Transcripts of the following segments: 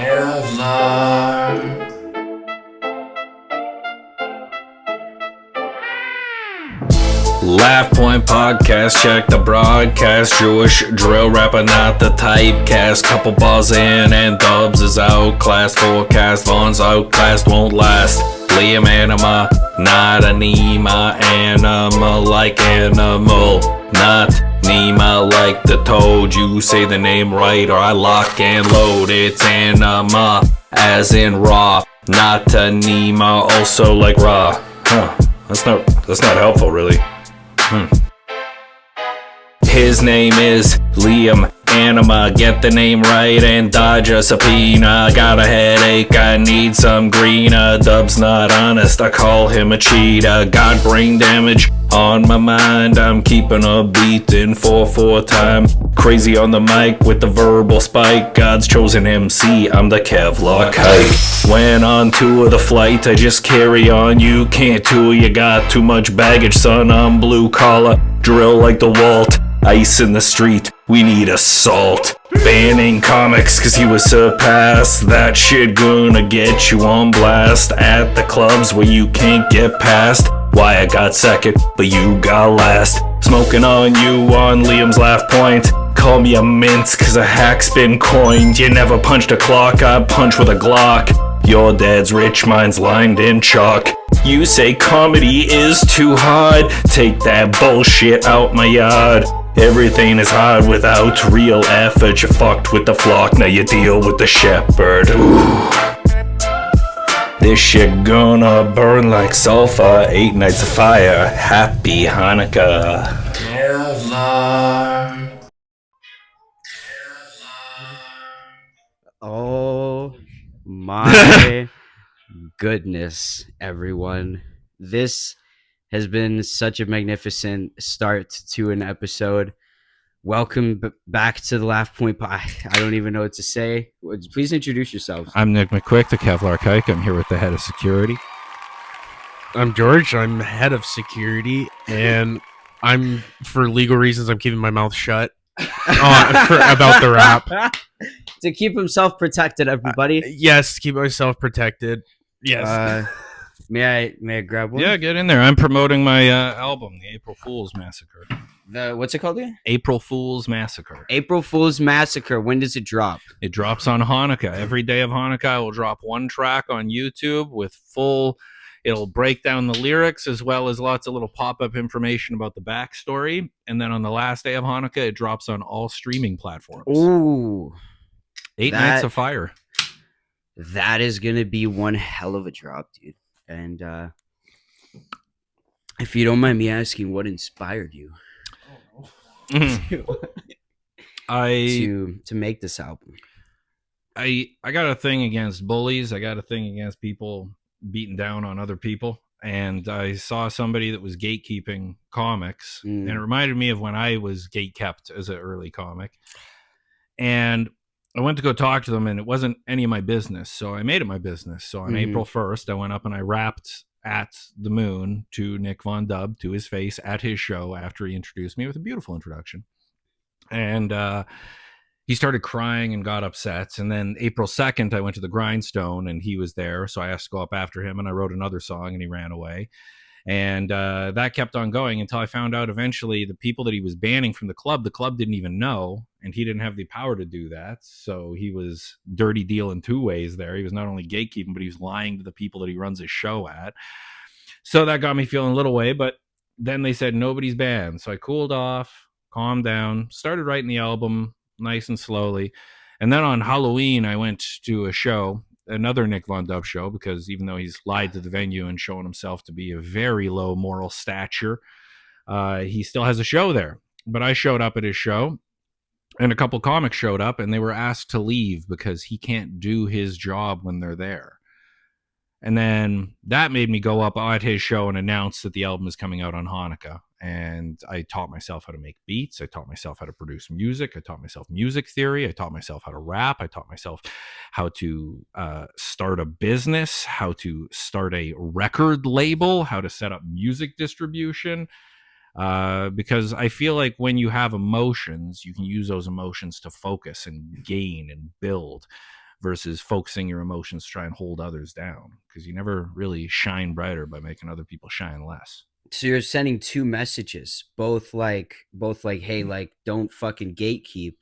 Kevlar. Laugh Point Podcast, check the broadcast. Jewish drill rapper, not the typecast. Couple balls in and Dubs is outclassed. Forecast, Vaughn's outclassed, won't last. Liam Anima, not anima. Anima like animal, not Nima like the toad. You say the name right or I lock and load. It's anima, as in raw, not anima, also like raw. That's not helpful, really. His name is Liam Anima. Get the name right and dodge a subpoena. Got a headache, I need some greener. Dub's not honest, I call him a cheater. Got brain damage on my mind. I'm keeping a beat in 4/4 time. Crazy on the mic with the verbal spike. God's chosen MC, I'm the Kevlar Kike. When on tour the flight, I just carry on. You can't tour, you got too much baggage, son. I'm blue collar, drill like the Walt. Ice in the street, we need assault. Banning comics cause he was surpassed. That shit gonna get you on blast. At the clubs where you can't get past. Why I got second, but you got last. Smoking on you on Liam's Laugh Point. Call me a mince cause a hack's been coined. You never punched a clock, I punch with a Glock. Your dad's rich, mine's lined in chalk. You say comedy is too hard. Take that bullshit out my yard. Everything is hard without real effort. You fucked with the flock, now you deal with the shepherd. Ooh. This shit gonna burn like sulfur. 8 nights of fire. Happy Hanukkah. Kevlar. Oh my goodness, everyone. This has been such a magnificent start to an episode. Welcome back to the Laugh Point I don't even know what to say. Please introduce yourselves. I'm Nick McQuick, the Kevlar Kike. I'm here with the head of security. I'm George. I'm head of security, and for legal reasons, I'm keeping my mouth shut about the rap. To keep himself protected, everybody. Yes, keep myself protected. Yes. May I grab one? Yeah, get in there. I'm promoting my album, The April Fool's Massacre. What's it called again? April Fool's Massacre. April Fool's Massacre. When does it drop? It drops on Hanukkah. Every day of Hanukkah, I will drop one track on YouTube with it'll break down the lyrics as well as lots of little pop-up information about the backstory. And then on the last day of Hanukkah, it drops on all streaming platforms. Ooh. 8 Nights of Fire. That is going to be one hell of a drop, dude. And if you don't mind me asking, what inspired you to make this album? I got a thing against bullies. I got a thing against people beating down on other people. And I saw somebody that was gatekeeping comics. And it reminded me of when I was gatekept as an early comic. And I went to go talk to them, and it wasn't any of my business. So I made it my business. So on April 1st, I went up and I rapped at the moon to Nick Von Dub, to his face, at his show after he introduced me with a beautiful introduction. And he started crying and got upset. And then April 2nd, I went to the Grindstone, and he was there. So I asked to go up after him, and I wrote another song, and he ran away. And that kept on going until I found out eventually the people that he was banning from the club didn't even know, and he didn't have the power to do that. So he was dirty dealing two ways there. He was not only gatekeeping, but he was lying to the people that he runs his show at. So that got me feeling a little way, but then they said nobody's banned. So I cooled off, calmed down, started writing the album nice and slowly. And then on Halloween, I went to a show, another Nick Von Dub show, because even though he's lied to the venue and shown himself to be a very low moral stature, he still has a show there. But I showed up at his show, and a couple comics showed up, and they were asked to leave because he can't do his job when they're there. And then that made me go up at his show and announce that the album is coming out on Hanukkah. And I taught myself how to make beats. I taught myself how to produce music. I taught myself music theory. I taught myself how to rap. I taught myself how to start a business, how to start a record label, how to set up music distribution. Because I feel like when you have emotions, you can use those emotions to focus and gain and build. versus focusing your emotions to try and hold others down, because you never really shine brighter by making other people shine less. So you're sending two messages, both like, hey, like, don't fucking gatekeep,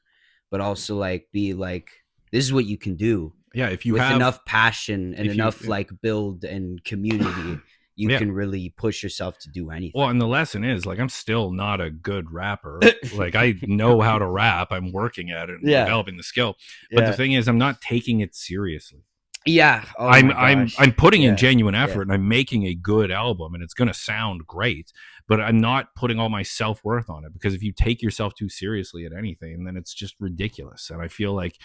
but also like, be like, this is what you can do. Yeah, if you with have enough passion and enough you, like build and community, you can really push yourself to do anything. Well, and the lesson is, like, I'm still not a good rapper. Like, I know how to rap. I'm working at it and developing the skill. But the thing is, I'm not taking it seriously. Yeah. Oh I'm putting in genuine effort and I'm making a good album and it's going to sound great, but I'm not putting all my self-worth on it, because if you take yourself too seriously at anything, then it's just ridiculous. And I feel like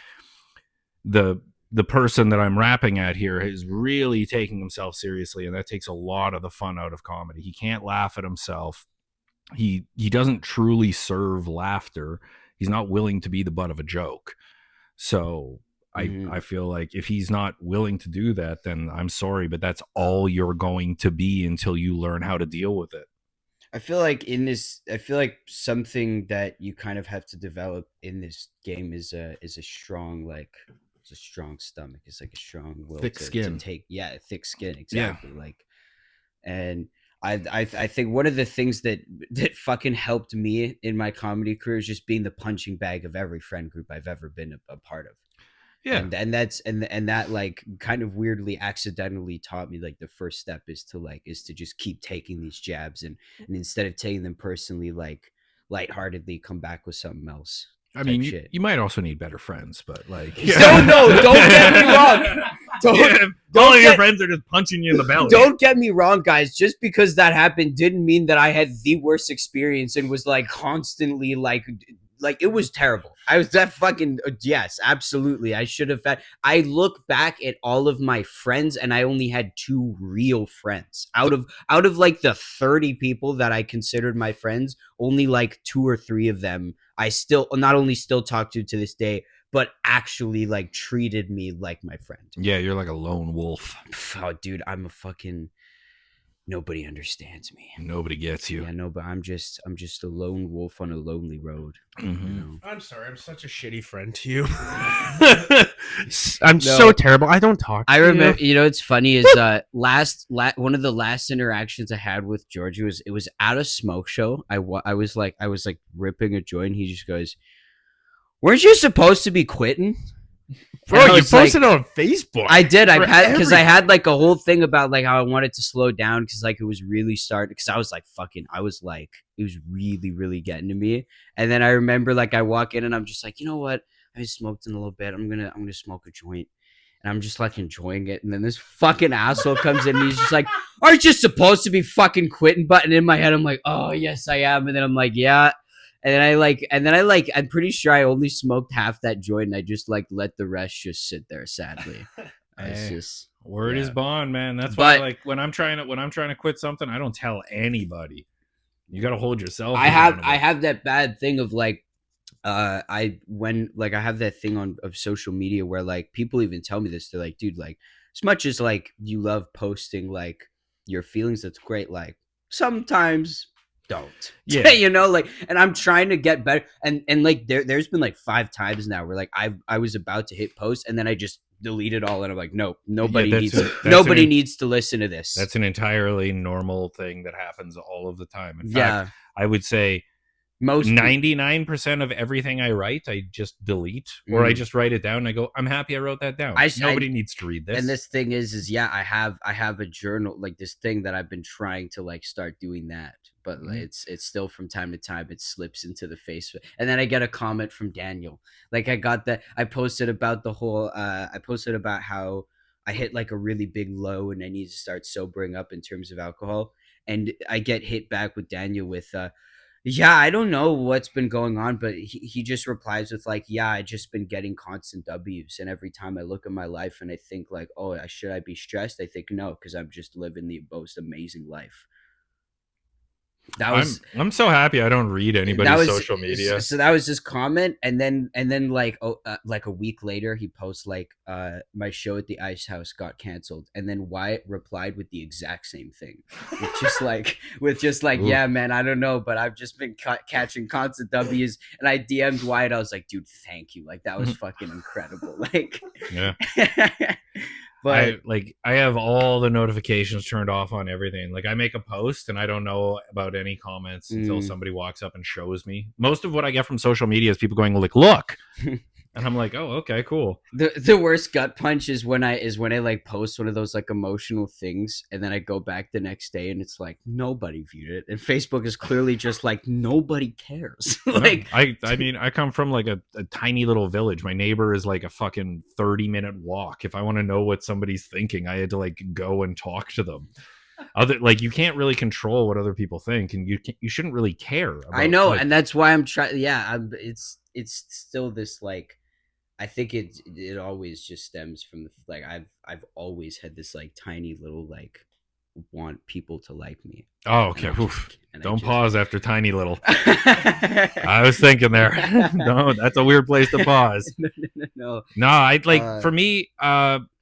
the person that I'm rapping at here is really taking himself seriously, and that takes a lot of the fun out of comedy. He can't laugh at himself. He doesn't truly serve laughter. He's not willing to be the butt of a joke. So I feel like if he's not willing to do that, then I'm sorry, but that's all you're going to be until you learn how to deal with it. I feel like something that you kind of have to develop in this game is a strong, like, it's a strong stomach. It's like a strong will, thick skin. To take, thick skin, exactly. Yeah. Like, and I think one of the things that fucking helped me in my comedy career is just being the punching bag of every friend group I've ever been a part of. Yeah. And that like kind of weirdly accidentally taught me, like, the first step is to just keep taking these jabs and instead of taking them personally, like, lightheartedly come back with something else. I mean, you might also need better friends, but like, no, don't get me wrong. All of your friends are just punching you in the belly. Don't get me wrong, guys. Just because that happened didn't mean that I had the worst experience and was like constantly like it was terrible. I was that fucking, yes, absolutely. I should have had, I look back at all of my friends and I only had 2 real friends out of like the 30 people that I considered my friends. Only like 2 or 3 of them I still not only still talk to this day, but actually like treated me like my friend. Yeah, you're like a lone wolf. Oh, dude, I'm a fucking, nobody understands me. Nobody gets you. Yeah, no, but I'm just a lone wolf on a lonely road. Mm-hmm. You know? I'm sorry, I'm such a shitty friend to you. I'm so terrible. I don't talk. I remember, it's funny is one of the last interactions I had with George was at a smoke show. I was like ripping a joint. He just goes, "Weren't you supposed to be quitting?" Bro, you posted on Facebook. I did. I had like a whole thing about like how I wanted to slow down because like it was really starting. Because I was like it was really, really getting to me. And then I remember like I walk in and I'm just like, you know what? I just smoked in a little bit. I'm gonna smoke a joint, and I'm just like enjoying it. And then this fucking asshole comes in and he's just like, "Aren't you supposed to be fucking quitting?" But in my head I'm like, "Oh yes, I am." And then I'm like, "Yeah." And then I'm pretty sure I only smoked half that joint and I just like let the rest just sit there sadly. It's just word is bond, man. That's why like when I'm trying to quit something, I don't tell anybody. You got to hold yourself. I have that bad thing of like I have that thing of social media where like people even tell me this. They're like, "Dude, like as much as like you love posting like your feelings, that's great. Like sometimes don't." Yeah. Like, and I'm trying to get better. And like there's been like 5 times now where like I was about to hit post and then I just delete it all and I'm like, nope, nobody needs to listen to this. That's an entirely normal thing that happens all of the time. In fact, I would say most 99% of everything I write, I just delete or I just write it down and I go, I'm happy I wrote that down. Nobody needs to read this. And this thing is I have a journal, like this thing that I've been trying to like start doing that. But like, it's still from time to time it slips into the face, and then I get a comment from Daniel. Like I got that I posted about the whole. I posted about how I hit like a really big low and I need to start sobering up in terms of alcohol, and I get hit back with Daniel with, "Yeah, I don't know what's been going on," but he just replies with like, "Yeah, I just been getting constant W's, and every time I look at my life and I think like, oh, should I be stressed? I think no, because I'm just living the most amazing life." I'm so happy I don't read anybody's social media. So that was his comment, and then like like a week later, he posts like my show at the Ice House got canceled, and then Wyatt replied with the exact same thing, with just like Ooh. yeah, man, I don't know, but I've just been catching constant W's, and I DM'd Wyatt. I was like, dude, thank you, like that was fucking incredible, like yeah. But I have all the notifications turned off on everything. Like I make a post and I don't know about any comments until somebody walks up and shows me. Most of what I get from social media is people going like, "Look," and I'm like, "Oh, okay, cool." The worst gut punch is when I like post one of those like emotional things, and then I go back the next day and it's like nobody viewed it, and Facebook is clearly just like nobody cares. Like I mean, I come from like a tiny little village. My neighbor is like a fucking 30-minute walk. If I want to know what somebody's thinking, I had to like go and talk to them. Like you can't really control what other people think, and you shouldn't really care about, I know, like, and that's why I'm trying. Yeah, it's still this like. I think it always just stems from the like I've always had this like tiny little like want people to like me. Oh, okay. Don't pause after tiny little. I was thinking there. No, that's a weird place to pause. No. I like for me,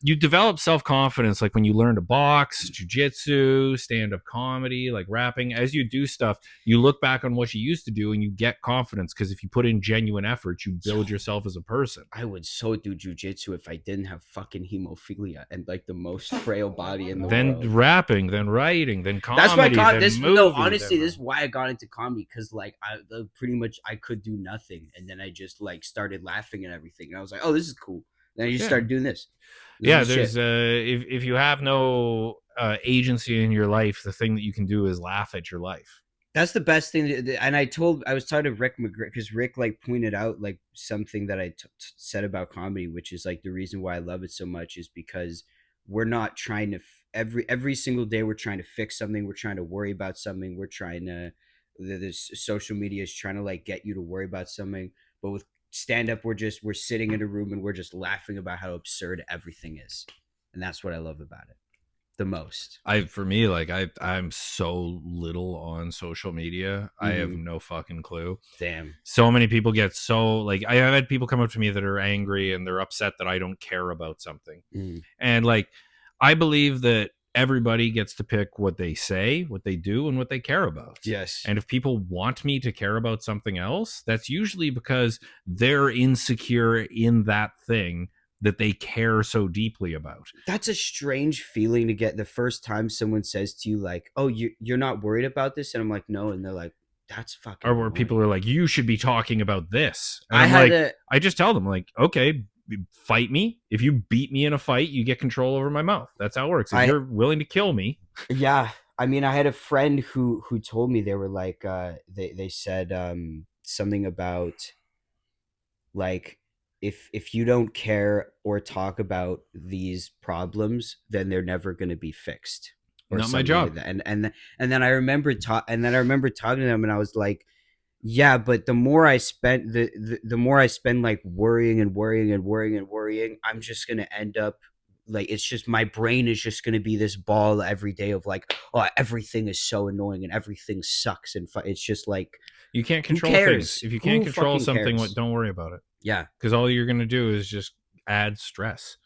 you develop self-confidence like when you learn to box, jiu-jitsu, stand-up comedy, like rapping. As you do stuff, you look back on what you used to do and you get confidence, because if you put in genuine effort, you build yourself as a person. I would so do jiu-jitsu if I didn't have fucking hemophilia and like the most frail body in the world. Then rapping, then writing, then comedy. That's why this is why I got into comedy, because like I pretty much I could do nothing, and then I just like started laughing and everything, and I was like, oh, this is cool. Then I just started doing this. There's if you have no agency in your life, the thing that you can do is laugh at your life. That's the best thing. And I was talking to Rick McQuick, because Rick like pointed out like something that I said about comedy, which is like the reason why I love it so much is because we're not trying to every single day we're trying to fix something, we're trying to worry about something, we're trying to this social media is trying to like get you to worry about something, but with stand up we're sitting in a room and we're just laughing about how absurd everything is, and that's what I love about it the most. For me, like I'm so little on social media. I have no fucking clue. Damn. So many people get so like I've had people come up to me that are angry and they're upset that I don't care about something. And like I believe that everybody gets to pick what they say, what they do, and what they care about. Yes. And if people want me to care about something else, that's usually because they're insecure in that thing that they care so deeply about. That's a strange feeling to get the first time someone says to you like, oh, you're not worried about this, and I'm like, no, and they're like, that's fucking or where annoying. People are like, you should be talking about this, and I just tell them like, okay, fight me. If you beat me in a fight, you get control over my mouth. That's how it works. If you're willing to kill me. Yeah. I mean, I had a friend who told me, they were like, they said something about like, if you don't care or talk about these problems, then they're never going to be fixed. Not my job. Like and then I remember talking to them, and I was like, yeah, but the more I spend the more I spend like worrying, I'm just going to end up like, it's just my brain is just going to be this ball every day of like, oh, everything is so annoying and everything sucks, and it's just like, you can't control things. If you can't control something, don't worry about it. Yeah, because all you're going to do is just add stress.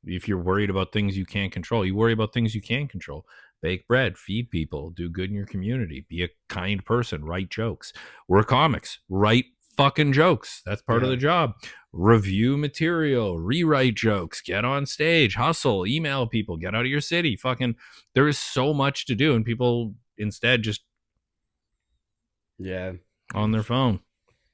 If you're worried about things you can't control, you worry about things you can control. Bake bread, feed people, do good in your community, be a kind person, write jokes. We're comics, write fucking jokes. That's part of the job. Review material, rewrite jokes, get on stage, hustle, email people, get out of your city. Fucking, there is so much to do, and people instead just on their phone.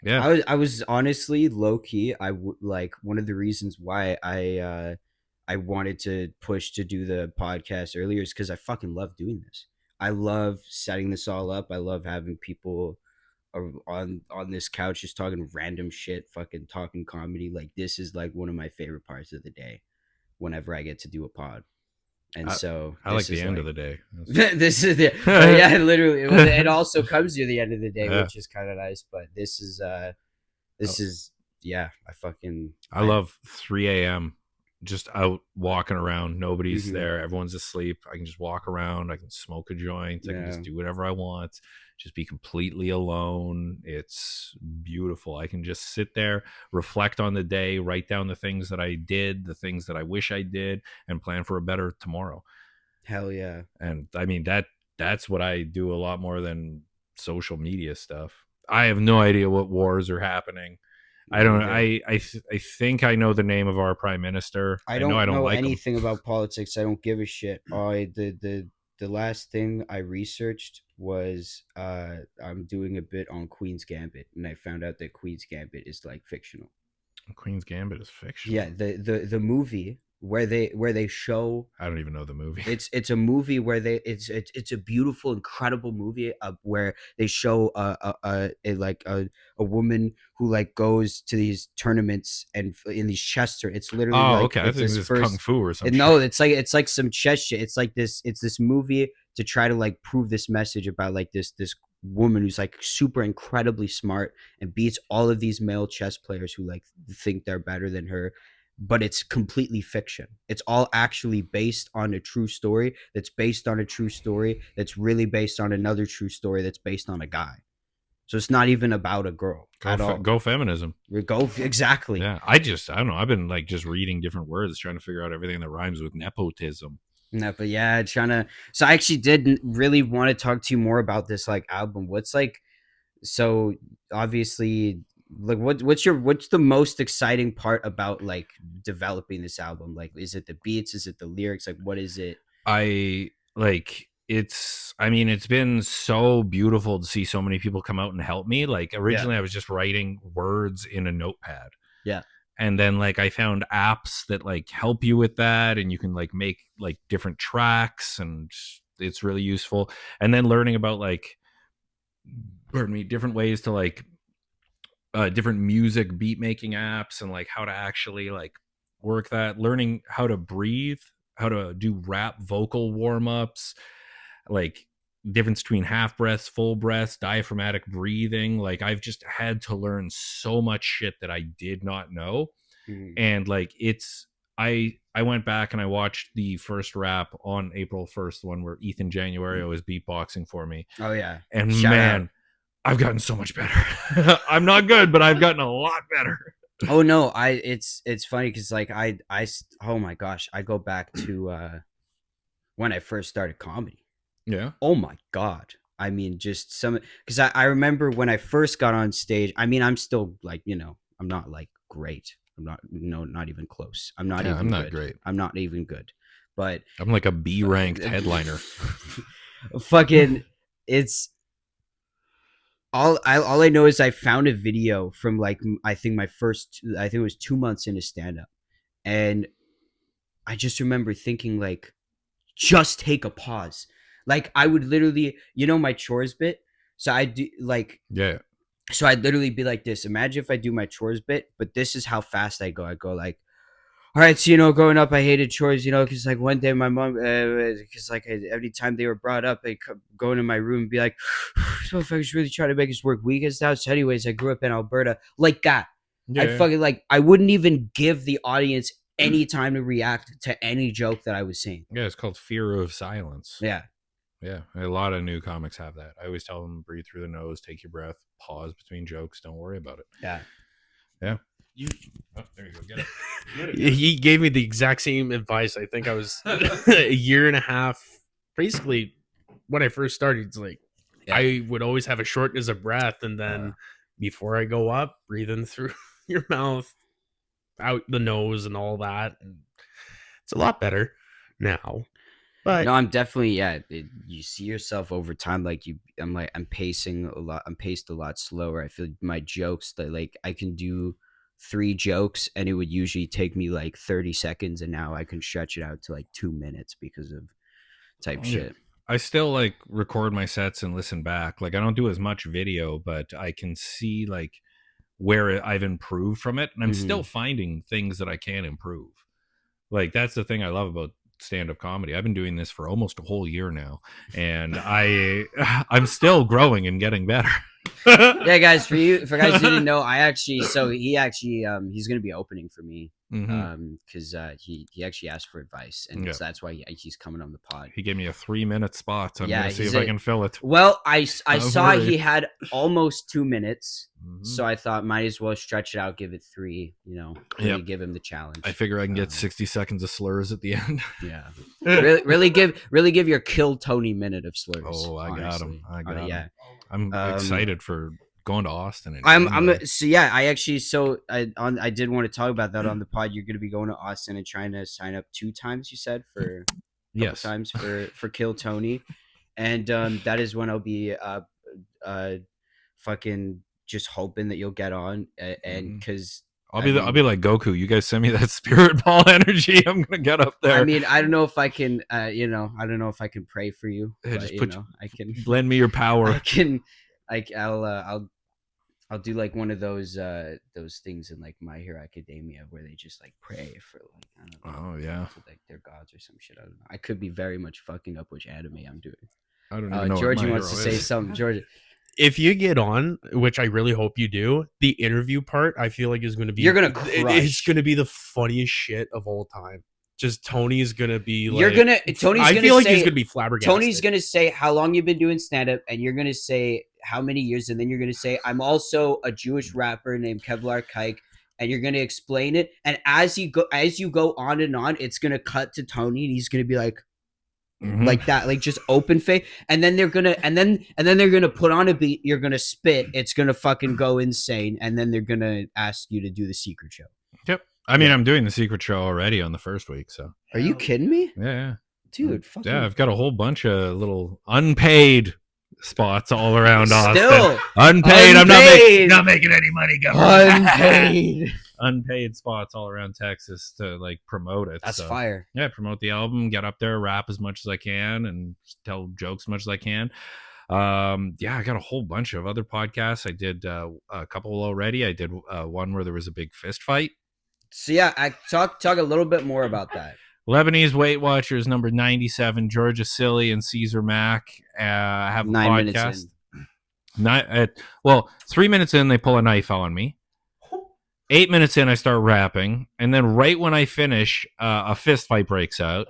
Yeah, I was honestly low key. I would like, one of the reasons why I wanted to push to do the podcast earlier is because I fucking love doing this. I love setting this all up. I love having people on this couch just talking random shit, fucking talking comedy. Like, this is like one of my favorite parts of the day whenever I get to do a pod. And so I like the end of the day. This is the yeah, literally. It also comes near the end of the day, which is kind of nice. But this is I love 3 a.m. just out walking around. Nobody's Mhm. there. Everyone's asleep. I can just walk around. I can smoke a joint. I can just Yeah. do whatever I want. Just be completely alone. It's beautiful. I can just sit there, reflect on the day, write down the things that I did, the things that I wish I did, and plan for a better tomorrow. Hell yeah. And I mean that's what I do a lot more than social media stuff. I have no idea what wars are happening. I don't. Neither. I think I know the name of our prime minister. I I know I don't don't know like him. anything about politics. I don't give a shit. The last thing I researched was I'm doing a bit on Queen's Gambit, and I found out that Queen's Gambit is like fictional. Queen's Gambit is fiction. Yeah, the movie where they show I don't even know the movie. it's a movie where it's a beautiful, incredible movie where they show a woman who like goes to these tournaments and in these chess it's literally Oh, like okay. I it's think this this is first kung fu or something. no, it's like some chess shit. It's like this movie to try to like prove this message about like this woman who's like super incredibly smart and beats all of these male chess players who like think they're better than her, but it's completely fiction. It's all actually based on a true story that's based on a true story that's really based on another true story that's based on a guy. So it's not even about a girl at all. Go feminism. Go exactly. Yeah, I don't know. I've been like just reading different words, trying to figure out everything that rhymes with nepotism. No, but yeah, trying to. So I actually did really want to talk to you more about this like album. What's like, so obviously, like, what's the most exciting part about like developing this album? Like, is it the beats? Is it the lyrics? Like, what is it? I like it's. I mean, it's been so beautiful to see so many people come out and help me. Like originally, I was just writing words in a notepad. Yeah. And then like I found apps that like help you with that, and you can like make like different tracks, and it's really useful. And then learning about like, pardon me, different ways to like different music beat making apps, and like how to actually like work that, learning how to breathe, how to do rap vocal warm-ups, like difference between half breaths, full breaths, diaphragmatic breathing. Like I've just had to learn so much shit that I did not know. Mhm. And like it's I went back and I watched the first rap on April 1st, the one where Ethan Januario is beatboxing for me. Oh yeah. And Shout man, out. I've gotten so much better. I'm not good, but I've gotten a lot better. Oh no, it's funny because like oh my gosh, I go back to when I first started comedy. Yeah. Oh my god. I mean, just some because I remember when I first got on stage. I mean, I'm still like, I'm not like great. I'm not, not even close. I'm not even I'm not good. great. I'm not even good. But I'm like a B ranked headliner. fucking, it's all I know is I found a video from like I think it was 2 months into stand up, and I just remember thinking like, just take a pause. Like I would literally, my chores bit. So I do like, Yeah. so I'd literally be like this. Imagine if I do my chores bit, but this is how fast I go. I go like, all right, so growing up, I hated chores, because like one day my mom, because like every time they were brought up, they go into my room and be like, "So if I was really trying to make us work weekends now." So, anyways, I grew up in Alberta, like that. Yeah. I fucking like I wouldn't even give the audience any time to react to any joke that I was saying. Yeah, it's called fear of silence. Yeah. Yeah, a lot of new comics have that. I always tell them, breathe through the nose, take your breath, pause between jokes, don't worry about it. Yeah. Yeah. There you go. Get it. He gave me the exact same advice. I think I was a year and a half, basically, when I first started. It's like I would always have a shortness of breath, and then before I go up, breathe in through your mouth, out the nose, and all that. And it's a lot better now. But No, I'm definitely you see yourself over time. Like I'm pacing a lot. I'm paced a lot slower. I feel my jokes that like I can do 3 jokes and it would usually take me like 30 seconds, and now I can stretch it out to like 2 minutes because of type shit. I still like record my sets and listen back. Like I don't do as much video, but I can see like where I've improved from it, and I'm still finding things that I can improve. Like that's the thing I love about stand-up comedy. I've been doing this for almost a whole year now, and I'm still growing and getting better. Yeah, guys, for guys who didn't know, he's gonna be opening for me. Because he actually asked for advice, and so that's why he's coming on the pod. He gave me a 3-minute spot, so I'm gonna see if I can fill it. Well, I saw he had almost 2 minutes, so I thought might as well stretch it out, give it 3. Really give him the challenge. I figure I can get 60 seconds of slurs at the end. Yeah, really give your Kill Tony minute of slurs. Oh, I got him. Yeah, I'm excited for going to Austin. I did want to talk about that on the pod. You're going to be going to Austin and trying to sign up 2 times, you said, for times for Kill Tony, and that is when I'll be fucking just hoping that you'll get on, and because I'll be like Goku. You guys send me that spirit ball energy. I'm gonna get up there. I mean, I don't know if I can, I don't know if I can pray for you. Yeah, but, I can lend me your power. I can. I'll do like one of those things in like My Hero Academia where they just like pray for like I don't know, to, like their gods or some shit. I don't know. I could be very much fucking up which anime I'm doing. I don't even know. George wants to say something. George, if you get on, which I really hope you do, the interview part I feel like is going to be you're gonna crush. It's going to be the funniest shit of all time. Just Tony's gonna be like he's gonna be flabbergasted. Tony's gonna say how long you've been doing stand-up, and you're gonna say how many years, and then you're gonna say I'm also a Jewish rapper named Kevlar Kike, and you're gonna explain it. And as you go on and on, it's gonna cut to Tony, and he's gonna be like that, like just open face, and then they're gonna put on a beat. You're gonna spit. It's gonna fucking go insane, and then they're gonna ask you to do the secret show. Yep. I mean, I'm doing the secret show already on the first week, so. Are you kidding me? Yeah. Dude, yeah, I've got a whole bunch of little unpaid spots all around Austin. Still unpaid. I'm not making any money, government. Unpaid spots all around Texas to like promote it. That's fire. Yeah, promote the album, get up there, rap as much as I can, and tell jokes as much as I can. I got a whole bunch of other podcasts. I did a couple already. I did one where there was a big fist fight. So yeah, I talk a little bit more about that. Lebanese Weight Watchers number 97, Georgia Silly and Caesar Mack have a 9 podcast. Minutes in. 3 minutes in, they pull a knife on me. 8 minutes in, I start rapping, and then right when I finish, a fist fight breaks out,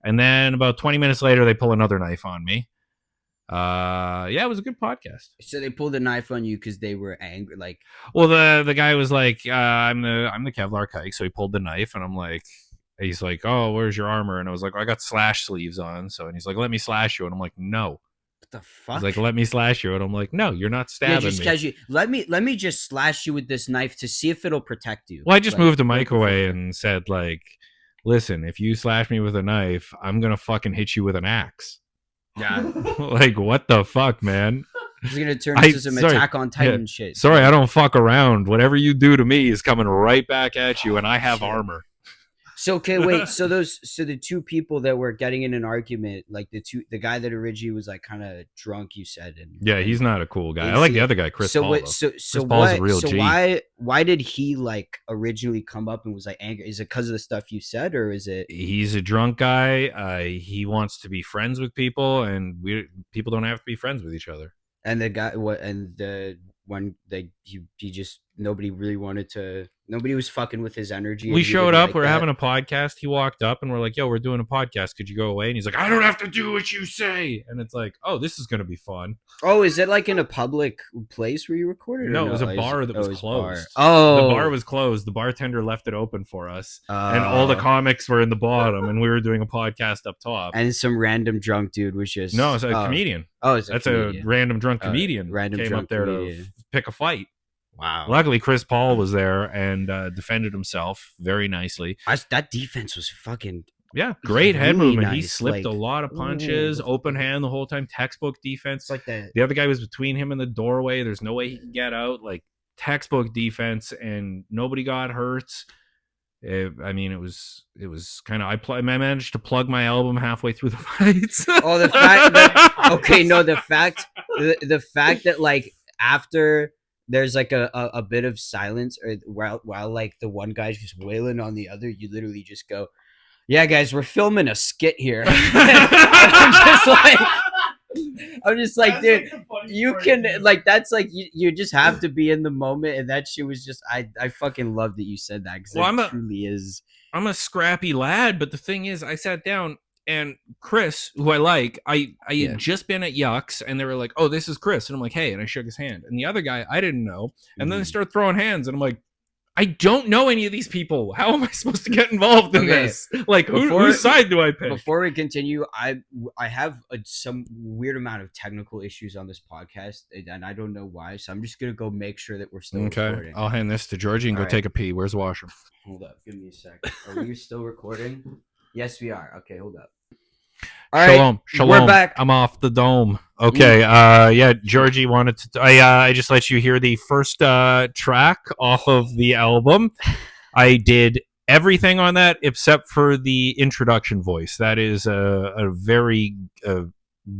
and then about 20 minutes later, they pull another knife on me. It was a good podcast. So they pulled a knife on you because they were angry, like. Well, the guy was like, I'm the Kevlar Kike, so he pulled the knife, and I'm like, he's like, oh, where's your armor? And I was like, I got slash sleeves on, and he's like, let me slash you, and I'm like, no. What the fuck? He's like, let me slash you, and I'm like, no, you're not stabbing me. Let me just slash you with this knife to see if it'll protect you. Well, I just moved the mic away and said, like, listen, if you slash me with a knife, I'm gonna fucking hit you with an axe. Yeah. Like, what the fuck, man? This is gonna turn into some Attack on Titan shit. Sorry, I don't fuck around. Whatever you do to me is coming right back at you, and I have armor. So okay, wait. So the 2 people that were getting in an argument, like the guy that originally was like kind of drunk, you said, and yeah, he's not a cool guy. I like the other guy, Chris Paul. Why did he like originally come up and was like angry? Is it because of the stuff you said, or is it? He's a drunk guy. He wants to be friends with people, and people don't have to be friends with each other. And the guy, he just nobody was fucking with his energy. We showed up, we're having a podcast. He walked up and we're like, yo, we're doing a podcast. Could you go away? And he's like, I don't have to do what you say. And it's like, oh, this is going to be fun. Oh, is it like in a public place where you recorded? No, it was a bar that was closed. Oh, the bar was closed. The bartender left it open for us. And all the comics were in the bottom, and we were doing a podcast up top. And some random drunk dude was just... No, it's a comedian. Oh, that's a random drunk comedian. Came up there to pick a fight. Wow. Luckily, Chris Paul was there and defended himself very nicely. That defense was fucking... Yeah, great head movement. Nice. He slipped a lot of punches, open hand the whole time, textbook defense. Like that. The other guy was between him and the doorway. There's no way he can get out. Like, textbook defense, and nobody got hurt. It was kind of... I managed to plug my album halfway through the fights. Oh, the fact that... Okay, no, the fact that, like, after... There's like a bit of silence, or while like the one guy's just wailing on the other, you literally just go, "Yeah, guys, we're filming a skit here." I'm just like, I'm just like, dude, you can like that's like you just have to be in the moment, and that shit was just I fucking love that you said that because it truly is. I'm a scrappy lad, but the thing is, I sat down and Chris, who I like, I had just been at Yucks, and they were like, "Oh, this is Chris," and I'm like, "Hey," and I shook his hand, and the other guy I didn't know, and then they start throwing hands, and I'm like, I don't know any of these people. How am I supposed to get involved in this? Like, whose side do I pick? Before we continue, I have some weird amount of technical issues on this podcast, and I don't know why. So I'm just gonna go make sure that we're still recording. I'll hand this to Georgie and go take a pee. Where's the washroom? Hold up, give me a sec. Are we still recording? Yes, we are. Okay, hold up. All right, Shalom. We're back. I'm off the dome. Okay. Georgie wanted to. I just let you hear the first track off of the album. I did everything on that except for the introduction voice. That is a very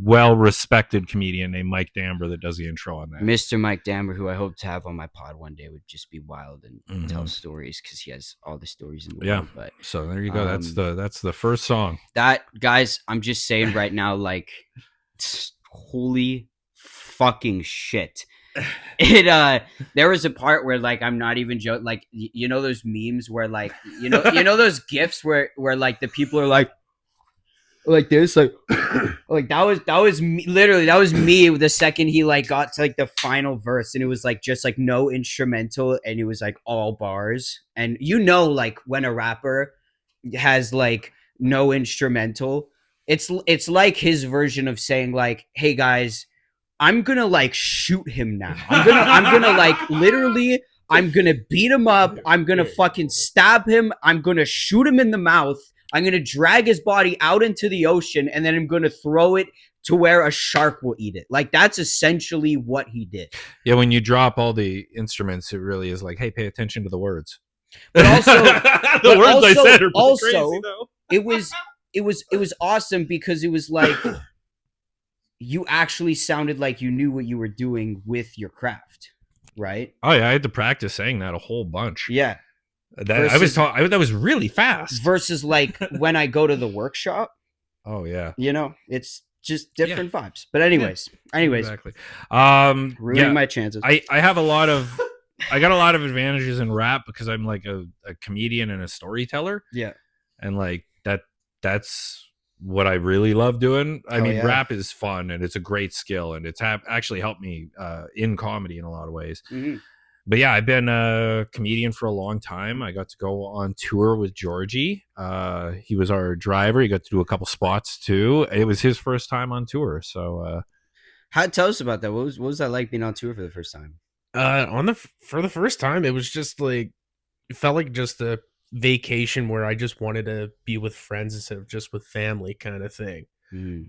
well-respected comedian named Mike Damber that does the intro on that. Mr. Mike Damber, who I hope to have on my pod one day, would just be wild and tell stories because he has all the stories in the world. But so there you go. That's the first song. That, guys, I'm just saying right now, like, holy fucking shit. There was a part where, like, I'm not even joking, like, you know those memes where, like, you know those gifs where like the people are like this, like that was me, literally that was me the second he like got to like the final verse, and it was like just like no instrumental, and it was like all bars. And like when a rapper has like no instrumental, it's like his version of saying like, hey guys, I'm gonna like shoot him now. I'm gonna like literally, I'm gonna beat him up, I'm gonna fucking stab him, I'm gonna shoot him in the mouth, I'm going to drag his body out into the ocean, and then I'm going to throw it to where a shark will eat it. Like, that's essentially what he did. Yeah, when you drop all the instruments, it really is like, hey, pay attention to the words. But also, the words I said are also crazy, though. it was awesome because it was like you actually sounded like you knew what you were doing with your craft, right? Oh yeah, I had to practice saying that a whole bunch. Yeah. That was really fast. Versus like when I go to the workshop. Oh yeah. It's just different vibes. But anyways, exactly. Ruining my chances. I got a lot of advantages in rap because I'm like a comedian and a storyteller. Yeah. And like that's what I really love doing. I mean, rap is fun and it's a great skill, and it's actually helped me in comedy in a lot of ways. Mm-hmm. But yeah, I've been a comedian for a long time. I got to go on tour with Jorje. He was our driver. He got to do a couple spots too. It was his first time on tour. So, tell us about that. What was that like being on tour for the first time? For the first time, it was just like, it felt like just a vacation where I just wanted to be with friends instead of just with family kind of thing.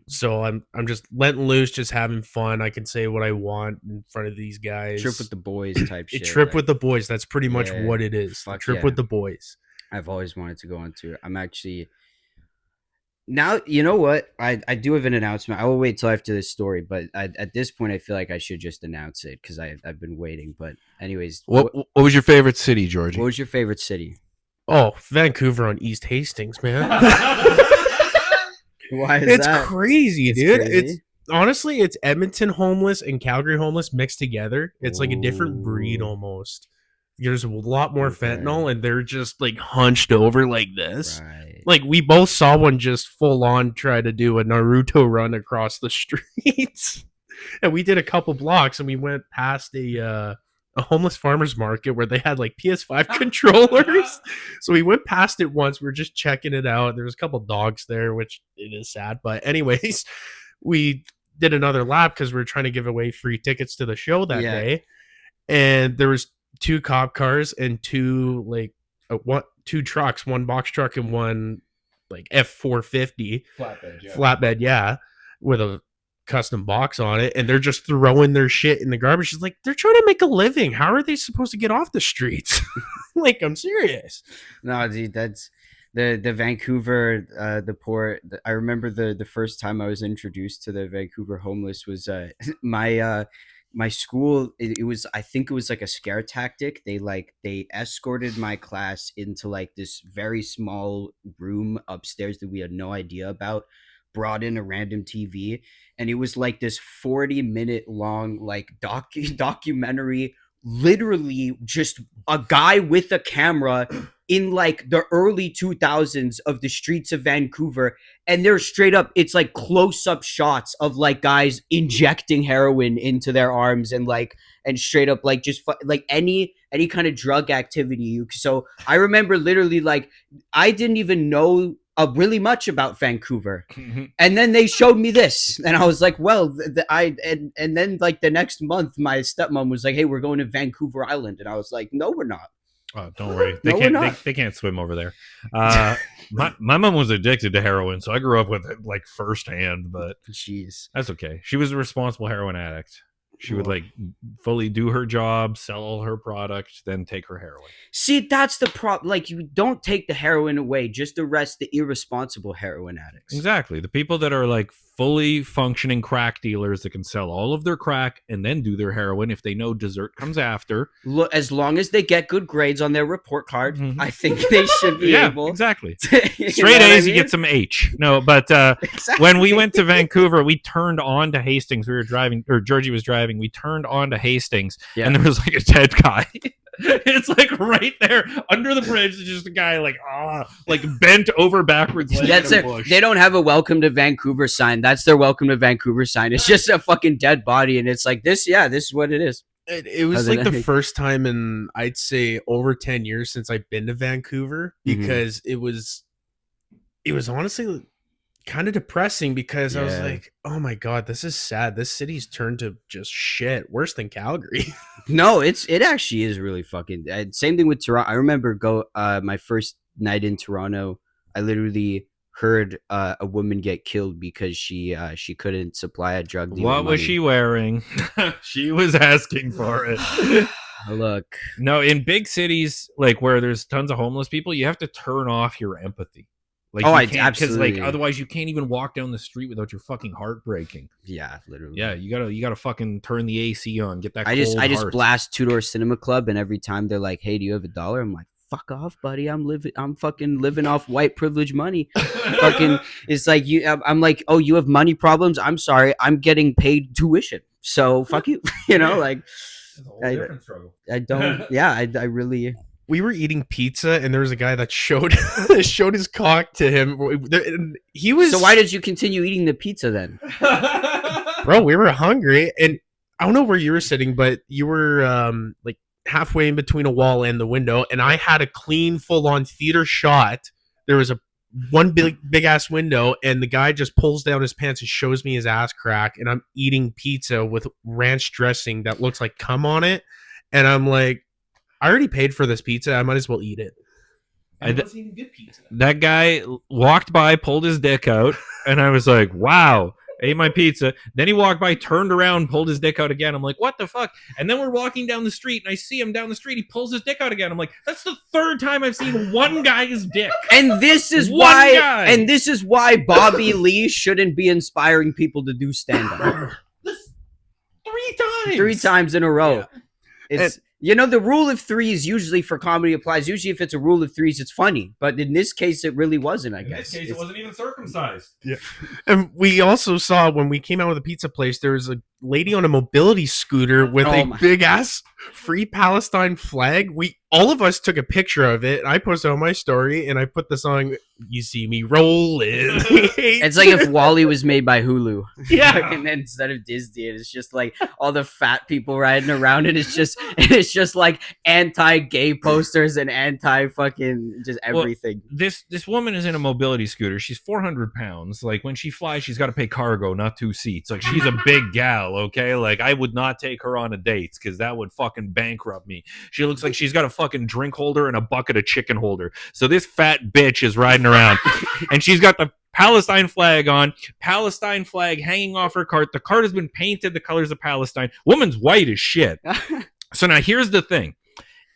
So I'm just letting loose, just having fun. I can say what I want in front of these guys. Trip with the boys type shit. Trip with the boys. That's pretty much what it is. Trip with the boys. I've always wanted to go on tour. I'm actually now. You know what? I do have an announcement. I will wait till after this story, but at this point, I feel like I should just announce it because I've been waiting. But anyways, what was your favorite city, Georgie? What was your favorite city? Oh, Vancouver on East Hastings, man. Why is it's that? Crazy, dude. Crazy? It's honestly, it's Edmonton homeless and Calgary homeless mixed together. It's like a different breed almost. There's a lot more fentanyl, and they're just like hunched over like this. Right. Like we both saw one just full on try to do a Naruto run across the streets, and we did a couple blocks, and we went past a homeless farmer's market where they had like PS5 controllers. So we went past it once. We were just checking it out. There was a couple dogs there, which it is sad. But anyways, we did another lap because we were trying to give away free tickets to the show that day. And there was 2 cop cars and 2 trucks, one box truck and one like F450 flatbed, with a custom box on it, and they're just throwing their shit in the garbage. It's like, they're trying to make a living. How are they supposed to get off the streets? Like, I'm serious. No, dude, that's the Vancouver, the poor. I remember the first time I was introduced to the Vancouver homeless was my school. I think it was like a scare tactic. They escorted my class into like this very small room upstairs that we had no idea about. brought in a random TV, and it was like this 40-minute long like documentary, literally just a guy with a camera in like the early 2000s of the streets of Vancouver, and they're straight up, it's like close-up shots of like guys injecting heroin into their arms and straight up like just like any kind of drug activity. So I remember literally like I didn't even know really much about Vancouver, and then they showed me this, and I was like, well, and then like the next month my stepmom was like, hey, we're going to Vancouver Island, and I was like, no, we're not. Oh, don't worry. They can't swim over there. My mom was addicted to heroin, so I grew up with it like firsthand, but jeez, that's okay. She was a responsible heroin addict. She would like fully do her job, sell all her product, then take her heroin. See, that's the problem. Like, you don't take the heroin away, just arrest the irresponsible heroin addicts. Exactly. The people that are like fully functioning crack dealers that can sell all of their crack and then do their heroin if they know dessert comes after. As long as they get good grades on their report card, I think they should be able. Exactly. Straight A's, you get some H. No, but exactly. When we went to Vancouver, we turned on to Hastings. We were driving, or Georgie was driving. We turned on to Hastings, and there was like a dead guy. It's like right there under the bridge. It's just a guy like bent over backwards. That's it. They don't have a welcome to Vancouver sign. That's their welcome to Vancouver sign. It's just a fucking dead body, and it's like this. Yeah, this is what it is. It was like the first time in I'd say over 10 years since I've been to Vancouver, because it was honestly kind of depressing, because I was like, oh my god, this is sad. This city's turned to just shit, worse than Calgary. No, it actually is really fucking same thing with Toronto. I remember my first night in Toronto, I literally heard a woman get killed because she couldn't supply a drug dealer. What was she wearing? She was asking for it. Look, no, in big cities like where there's tons of homeless people, you have to turn off your empathy. Like, absolutely. Because like otherwise you can't even walk down the street without your fucking heart breaking. Yeah, literally. Yeah, you gotta fucking turn the AC on, get that. I just blast Two Door Cinema Club, and every time they're like, "Hey, do you have $1?" I'm like, "Fuck off, buddy! I'm fucking living off white privilege money." Fucking, it's like I'm like, "Oh, you have money problems? I'm sorry, I'm getting paid tuition, so fuck you." You know, like, it's a whole different struggle. I don't. Yeah, I really. We were eating pizza, and there was a guy that showed his cock to him. He was. So why did you continue eating the pizza then? Bro, we were hungry, and I don't know where you were sitting, but you were like halfway in between a wall and the window, and I had a clean, full-on theater shot. There was one big ass window, and the guy just pulls down his pants and shows me his ass crack, and I'm eating pizza with ranch dressing that looks like cum on it, and I'm like, I already paid for this pizza. I might as well eat it. And it wasn't even good pizza. That guy walked by, pulled his dick out, and I was like, wow, ate my pizza. Then he walked by, turned around, pulled his dick out again. I'm like, what the fuck? And then we're walking down the street, and I see him down the street. He pulls his dick out again. I'm like, that's the third time I've seen one guy's dick. And this is why Bobby Lee shouldn't be inspiring people to do stand-up. 3 times. 3 times in a row. Yeah. You know, the rule of threes usually for comedy applies. Usually if it's a rule of threes, it's funny. But in this case, it really wasn't, I guess. In this case, it wasn't even circumcised. Yeah. And we also saw, when we came out of the pizza place, there was a lady on a mobility scooter with a big-ass Free Palestine flag. All of us took a picture of it. I posted on my story, and I put the song, "You See Me Rolling." It's like if WALL-E was made by Hulu. Yeah. And then instead of Disney, it's just like all the fat people riding around, and it's just like anti-gay posters and anti-fucking just everything. Well, this woman is in a mobility scooter. She's 400 pounds. Like, when she flies, she's got to pay cargo, not 2 seats. Like, she's a big gal, okay? Like, I would not take her on a date because that would fucking bankrupt me. She looks like she's got a fucking drink holder and a bucket of chicken holder. So this fat bitch is riding around, and she's got the Palestine flag on, Palestine flag hanging off her cart. The cart has been painted the colors of Palestine. Woman's white as shit. So now here's the thing.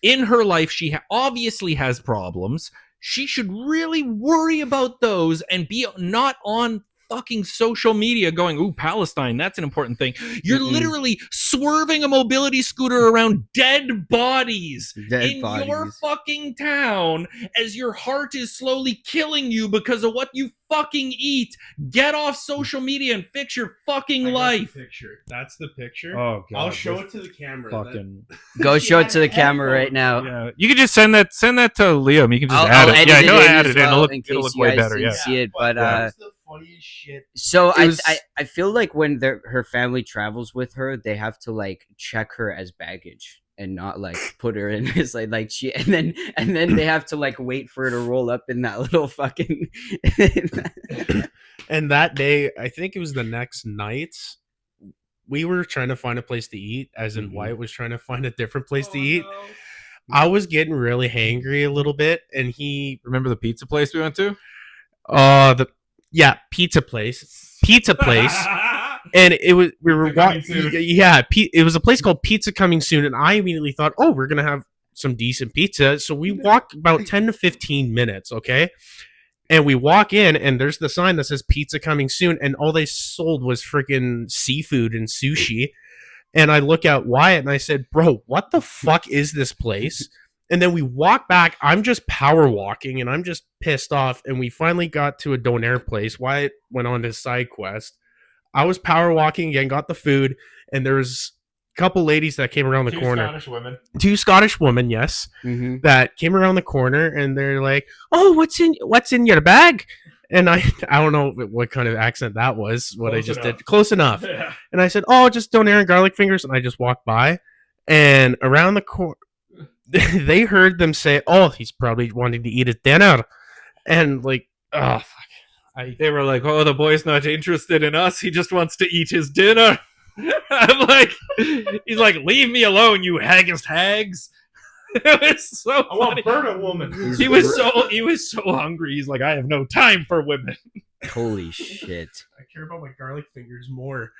In her life, she obviously has problems. She should really worry about those and be not on fucking social media going, ooh, Palestine, that's an important thing. You're literally swerving a mobility scooter around dead bodies your fucking town as your heart is slowly killing you because of what you fucking eat. Get off social media and fix your fucking life. That's the picture. Oh god. I'll show it to the camera. Fucking Go show it to the camera right now. yeah. You can just send that to Liam. You can just I'll add it. edit Yeah, it add it in. well, It'll look way better. Yeah. See it, but that's the funniest shit. So I feel like when her family travels with her, they have to like check her as baggage and not like put her in this like she and then they have to like wait for her to roll up in that little fucking. And that day, I think it was the next night, we were trying to find a place to eat, as in Wyatt was trying to find a different place to eat. No. I was getting really hangry a little bit, and he remember the pizza place we went to? Pizza place. And it was it was a place called Pizza Coming Soon, and I immediately thought, oh, we're gonna have some decent pizza. So we walk about 10 to 15 minutes, okay? And we walk in, and there's the sign that says Pizza Coming Soon, and all they sold was freaking seafood and sushi. And I look at Wyatt, and I said, bro, what the fuck is this place? And then we walk back. I'm just power walking, and I'm just pissed off. And we finally got to a donair place. Wyatt went on his side quest. I was power walking again, got the food, and there was a couple ladies that came around the corner. Two Scottish women, yes, that came around the corner, and they're like, "Oh, what's in your bag?" And I don't know what kind of accent that was. What Close I just enough. Did close enough. Yeah. And I said, "Oh, just donair and garlic fingers," and I just walked by, and around the corner, they heard them say, "Oh, he's probably wanting to eat his dinner," and like, oh. Fuck. They were like, oh, the boy's not interested in us. He just wants to eat his dinner. I'm like, he's like, leave me alone, you haggis hags. It was so funny. I want to burn a woman. He was so hungry. He's like, I have no time for women. Holy shit. I care about my garlic fingers more.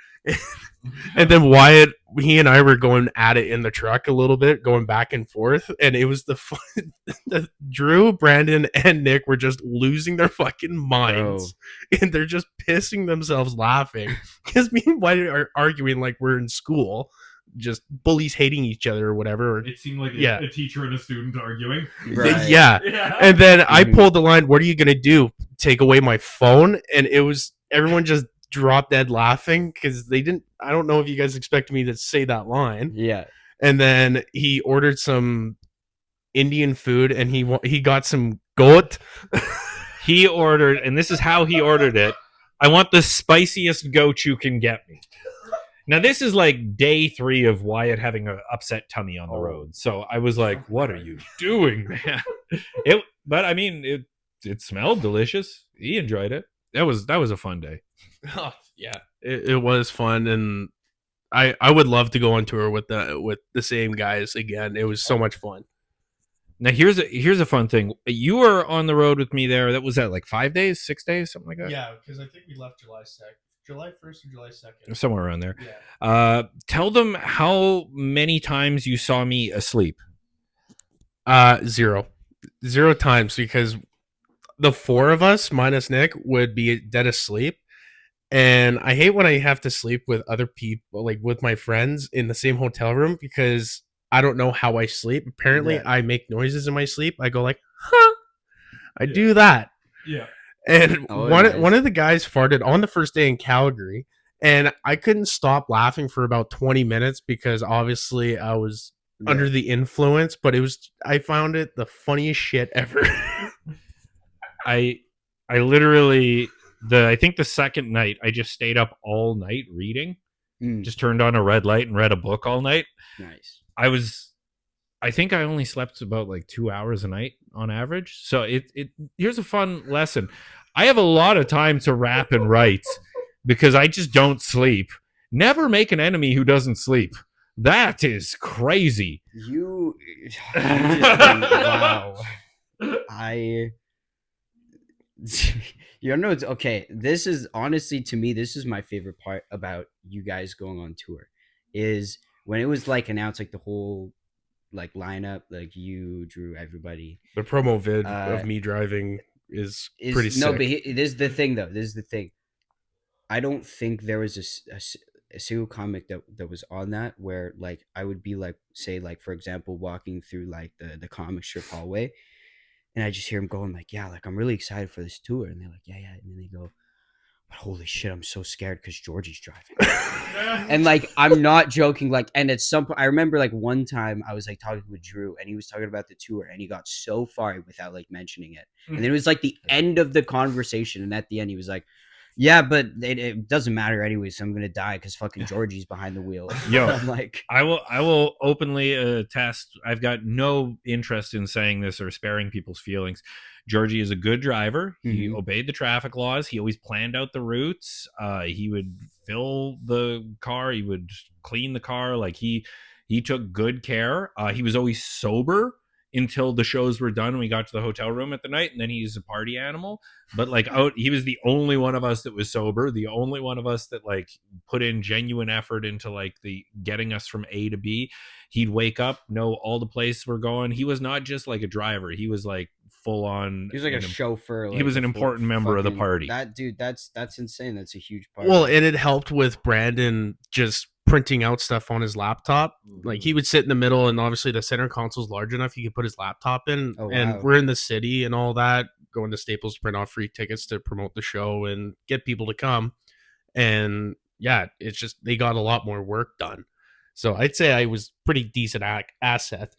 And then Wyatt, he and I were going at it in the truck a little bit, going back and forth, and it was the Drew, Brandon, and Nick were just losing their fucking minds. And they're just pissing themselves laughing because me and Wyatt are arguing like we're in school, just bullies hating each other or whatever. It seemed like a teacher and a student arguing. Right. Yeah. And then I pulled the line, what are you gonna do, take away my phone? And it was everyone just drop dead laughing because they didn't. I don't know if you guys expected me to say that line. Yeah. And then he ordered some Indian food, and he got some goat. He ordered, and this is how he ordered it. I want the spiciest goat you can get me. Now this is like day 3 of Wyatt having an upset tummy on the road. So I was like, "What are you doing, man?" But I mean, it smelled delicious. He enjoyed it. That was a fun day. Oh, yeah, it was fun, and I would love to go on tour with the same guys again. It was so much fun. Now here's a fun thing. You were on the road with me there. That was like 5 days, 6 days, something like that. Yeah, because I think we left July 1st or July 2nd, somewhere around there. Yeah. Tell them how many times you saw me asleep. 0 times, because the 4 of us minus Nick would be dead asleep. And I hate when I have to sleep with other people, like with my friends in the same hotel room, because I don't know how I sleep. Apparently, I make noises in my sleep. I go like, huh. I do that. Yeah. And one of the guys farted on the first day in Calgary, and I couldn't stop laughing for about 20 minutes because obviously I was under the influence, but I found it the funniest shit ever. I literally... I think the second night, I just stayed up all night reading. Just turned on a red light and read a book all night. Nice. I think I only slept about like 2 hours a night on average. So here's a fun lesson. I have a lot of time to rap and write because I just don't sleep. Never make an enemy who doesn't sleep. That is crazy. You wow. You know, it's okay. This is honestly, to me, this is my favorite part about you guys going on tour, is when it was like announced, like the whole like lineup, like you, Drew, everybody. The promo vid of me driving is pretty sick. No, but this is the thing, though. This is the thing. I don't think there was a single comic that was on that where like I would be like, say like for example walking through like the comic strip hallway, and I just hear him going like, yeah, like I'm really excited for this tour, and they're like, yeah, and then they go, but holy shit, I'm so scared because Georgie's driving. And like I'm not joking, like, and at some point I remember like one time I was like talking with Drew and he was talking about the tour and he got so far without like mentioning it, and then it was like the end of the conversation, and at the end he was like, yeah, but it doesn't matter anyway, so I'm gonna die because fucking Georgie's behind the wheel. Yo, I'm like, I will openly attest. I've got no interest in saying this or sparing people's feelings. Georgie is a good driver. He obeyed the traffic laws. He always planned out the routes. He would fill the car. He would clean the car. Like he took good care. He was always sober until the shows were done and we got to the hotel room at the night, and then he's a party animal. But like he was the only one of us that was sober, the only one of us that like put in genuine effort into like the getting us from A to B. He'd wake up, know all the places we're going. He was not just like a driver, he was like full on. he was like a chauffeur. He was an important member of the party. That dude, that's insane. That's a huge part. Well, and it helped with Brandon just printing out stuff on his laptop. Like he would sit in the middle, and obviously the center console's large enough he could put his laptop in. Oh, and wow. we're in the city and all that, going to Staples to print off free tickets to promote the show and get people to come. And yeah, it's just they got a lot more work done. So I'd say I was pretty decent asset.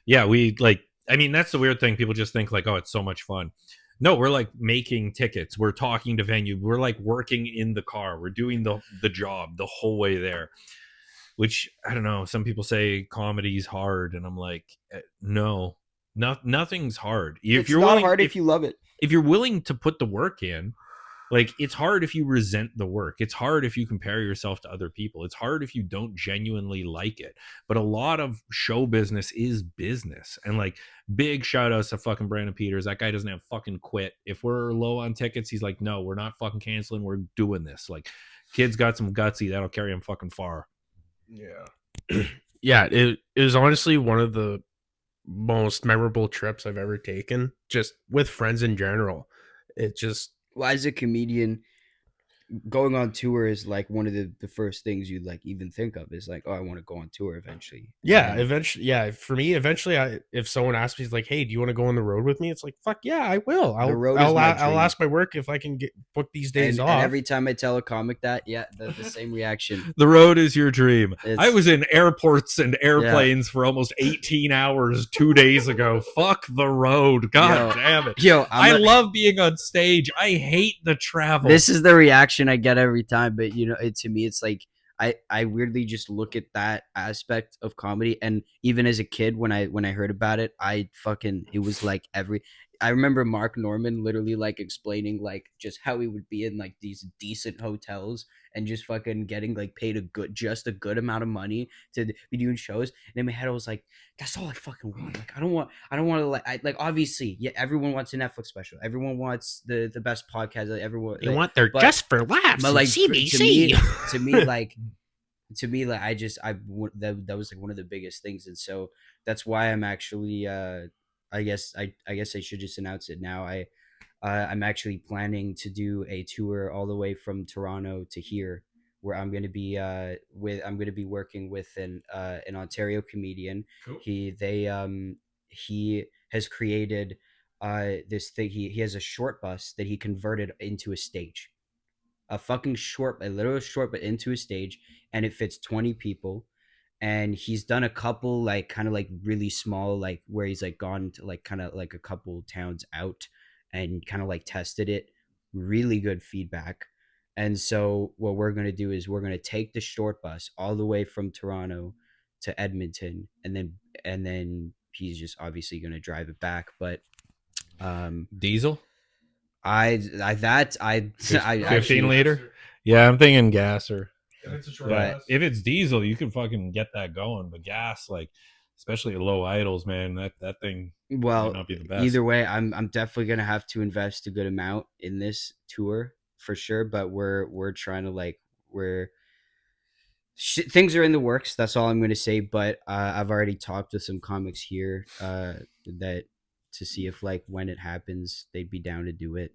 Yeah, we like, I mean, that's the weird thing. People just think like, oh, it's so much fun. No, we're like making tickets. We're talking to venue. We're like working in the car. We're doing the job the whole way there, which I don't know. Some people say comedy's hard. And I'm like, no, nothing's hard. If it's you're not willing, hard if you love it. If you're willing to put the work in, like it's hard if you resent the work. It's hard if you compare yourself to other people. It's hard if you don't genuinely like it. But a lot of show business is business. And like big shout outs to fucking Brandon Peters. That guy doesn't have fucking quit. If we're low on tickets, he's like, no, we're not fucking canceling. We're doing this. Like kid's got some gutsy. That'll carry him fucking far. Yeah. Yeah. It was honestly one of the most memorable trips I've ever taken, just with friends in general. It just, Well, as a comedian, going on tour is like one of the first things you like even think of is like, oh, I want to go on tour eventually. yeah, eventually. Yeah. For me, eventually, if someone asks me, like, hey, do you want to go on the road with me? It's like, fuck yeah, I will. I'll ask my work if I can book these days off. And every time I tell a comic that, yeah, the same reaction. The road is your dream. It's- I was in airports and airplanes for almost 18 hours 2 days ago. Fuck the road. God damn it. Yo, I love being on stage. I hate the travel. This is the reaction I get every time, but you know, to me, it's like I weirdly just look at that aspect of comedy, and even as a kid, when I heard about it, it was like I remember Mark Norman literally like explaining like just how he would be in like these decent hotels and just fucking getting like paid a good amount of money to be doing shows. And in my head, I was like, that's all I fucking want. Like I don't want to like obviously, yeah, everyone wants a Netflix special. Everyone wants the best podcast. Like, everyone They want their just for laughs. but like CBC. to me like that was like one of the biggest things, and so that's why I'm actually I guess I should just announce it now. I'm actually planning to do a tour all the way from Toronto to here, where I'm going to be working with an Ontario comedian. Cool. He has created this thing. He has a short bus that he converted into a stage. A literal short but into a stage, and it fits 20 people. And he's done a couple like kind of like really small, like where he's like gone to like kind of like a couple towns out and kind of like tested it. Really good feedback. And so what we're going to do is we're going to take the short bus all the way from Toronto to Edmonton, and then he's just obviously going to drive it back. But diesel. 15 liter. Yeah, I'm thinking gasser. It's a short But bus. if it's diesel, you can fucking get that going. But gas, like especially at low idles, man, that thing might not be the best. Either way, I'm definitely gonna have to invest a good amount in this tour for sure. But we're trying to like things are in the works. That's all I'm gonna say. But I've already talked to some comics here that to see if like when it happens they'd be down to do it.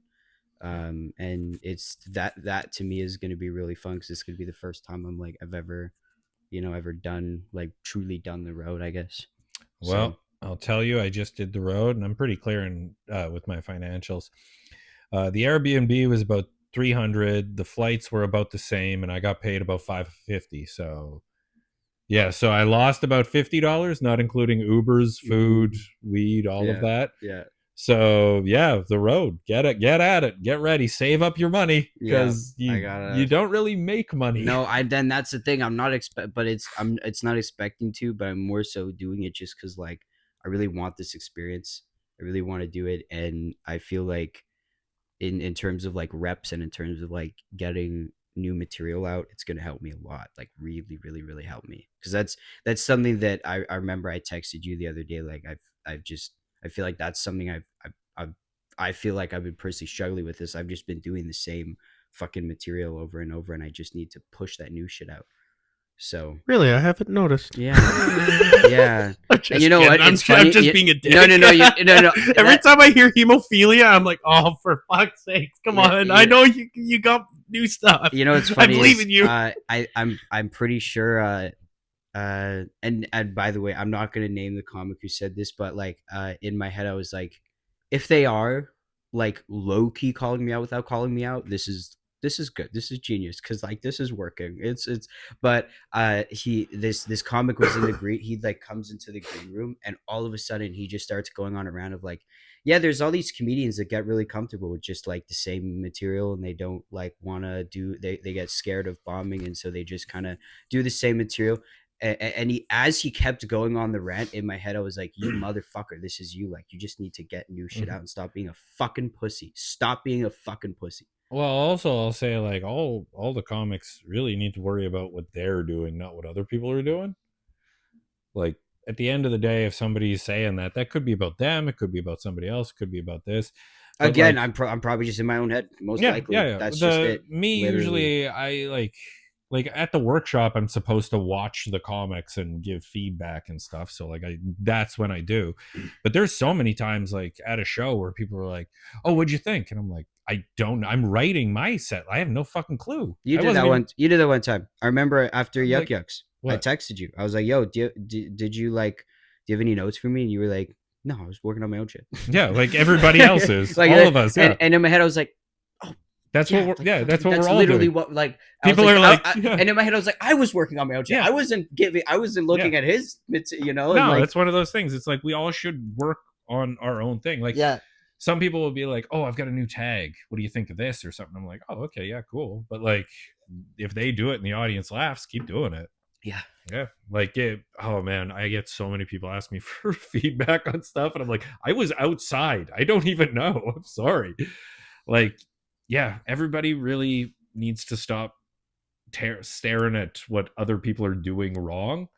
And it's that to me is going to be really fun because it's going to be the first time I'm like I've ever ever done like truly done the road, I guess. Well, I'll tell you, I just did the road and I'm pretty clear with my financials. The Airbnb was about 300. The flights were about the same, and I got paid about 550. So, yeah, so I lost about $50, not including Ubers, food, weed, all of that. Yeah. So, yeah, the road. Get at it. Get ready. Save up your money because you don't really make money. No, then that's the thing. I'm not it's not expecting to, but I'm more so doing it just because like I really want this experience. I really want to do it, and I feel like in terms of like reps and in terms of like getting new material out, it's going to help me a lot, like really really really help me, because that's something that I remember I texted you the other day, like I feel like that's something I feel like I've been personally struggling with this. I've just been doing the same fucking material over and over, and I just need to push that new shit out. So really, I haven't noticed. yeah. Yeah. And you know what? I'm It's funny. just being a dick. No. No. Every time I hear hemophilia, I'm like, oh, for fuck's sake, come on! I know you got new stuff. You know what's funny? I believe in you. I'm pretty sure. And by the way, I'm not gonna name the comic who said this, but like in my head, I was like, if they are like low key calling me out without calling me out, this is good. This is genius because like this is working. But this comic was in the green. He like comes into the green room and all of a sudden he just starts going on a rant of like, yeah, there's all these comedians that get really comfortable with just like the same material and they don't like want to do. They get scared of bombing and so they just kind of do the same material. And as he kept going on the rant, in my head I was like, you motherfucker, this is you. Like you just need to get new shit out and stop being a fucking pussy. Stop being a fucking pussy. Well, also I'll say like all the comics really need to worry about what they're doing, not what other people are doing. Like at the end of the day, if somebody's saying that could be about them, it could be about somebody else, it could be about this. But again, like, I'm probably just in my own head, most likely. Yeah. That's just it. Me literally. Usually, I like at the workshop, I'm supposed to watch the comics and give feedback and stuff. So like that's when I do. But there's so many times like at a show where people are like, "Oh, what'd you think?" And I'm like, I'm writing my set. I have no fucking clue. You did that one time. I remember after Yuck Yucks, I texted you. I was like, "Yo, did you have any notes for me?" And you were like, "No, I was working on my own shit." Yeah, like everybody else is. Like, all of us. Yeah. And in my head, I was like, that's what we're, that's what we're all literally doing. What like people are like, and in my head I was like, I was working on my own shit. I wasn't looking at his, No, like, that's one of those things. It's like we all should work on our own thing. Like, some people will be like, oh, I've got a new tag. What do you think of this or something? I'm like, oh, okay, yeah, cool. But like, if they do it and the audience laughs, keep doing it. Yeah. Like, oh man, I get so many people ask me for feedback on stuff, and I'm like, I was outside. I don't even know. I'm sorry. Like, yeah, everybody really needs to stop staring at what other people are doing wrong.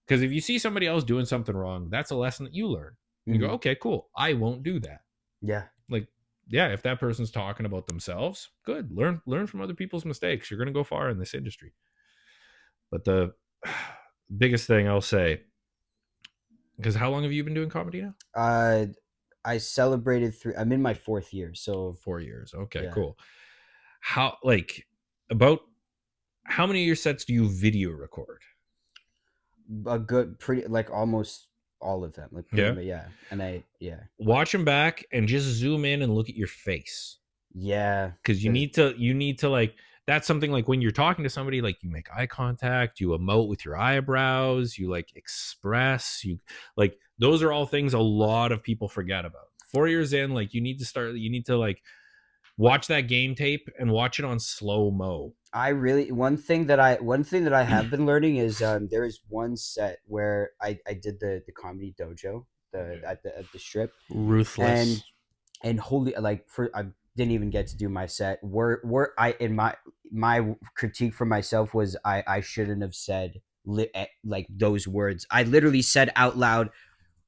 Because if you see somebody else doing something wrong, that's a lesson that you learn. You go, okay, cool. I won't do that. Yeah. Like, yeah, if that person's talking about themselves, good. Learn from other people's mistakes. You're going to go far in this industry. But the biggest thing I'll say, because how long have you been doing comedy now? I celebrated I'm in my 4th year, so 4 years. Okay, cool. How about how many of your sets do you video record? A good, pretty, like almost all of them. Like, yeah. And watch them back and just zoom in and look at your face. Yeah, because you need to like, that's something like when you're talking to somebody, like you make eye contact, you emote with your eyebrows, you like express, you like, those are all things a lot of people forget about. 4 years in, like you need to like watch that game tape and watch it on slow mo. One thing that I have been learning is there is one set where I did the comedy dojo at the strip. Ruthless. And holy, like, I didn't even get to do my set. My critique for myself was I shouldn't have said like those words. I literally said out loud,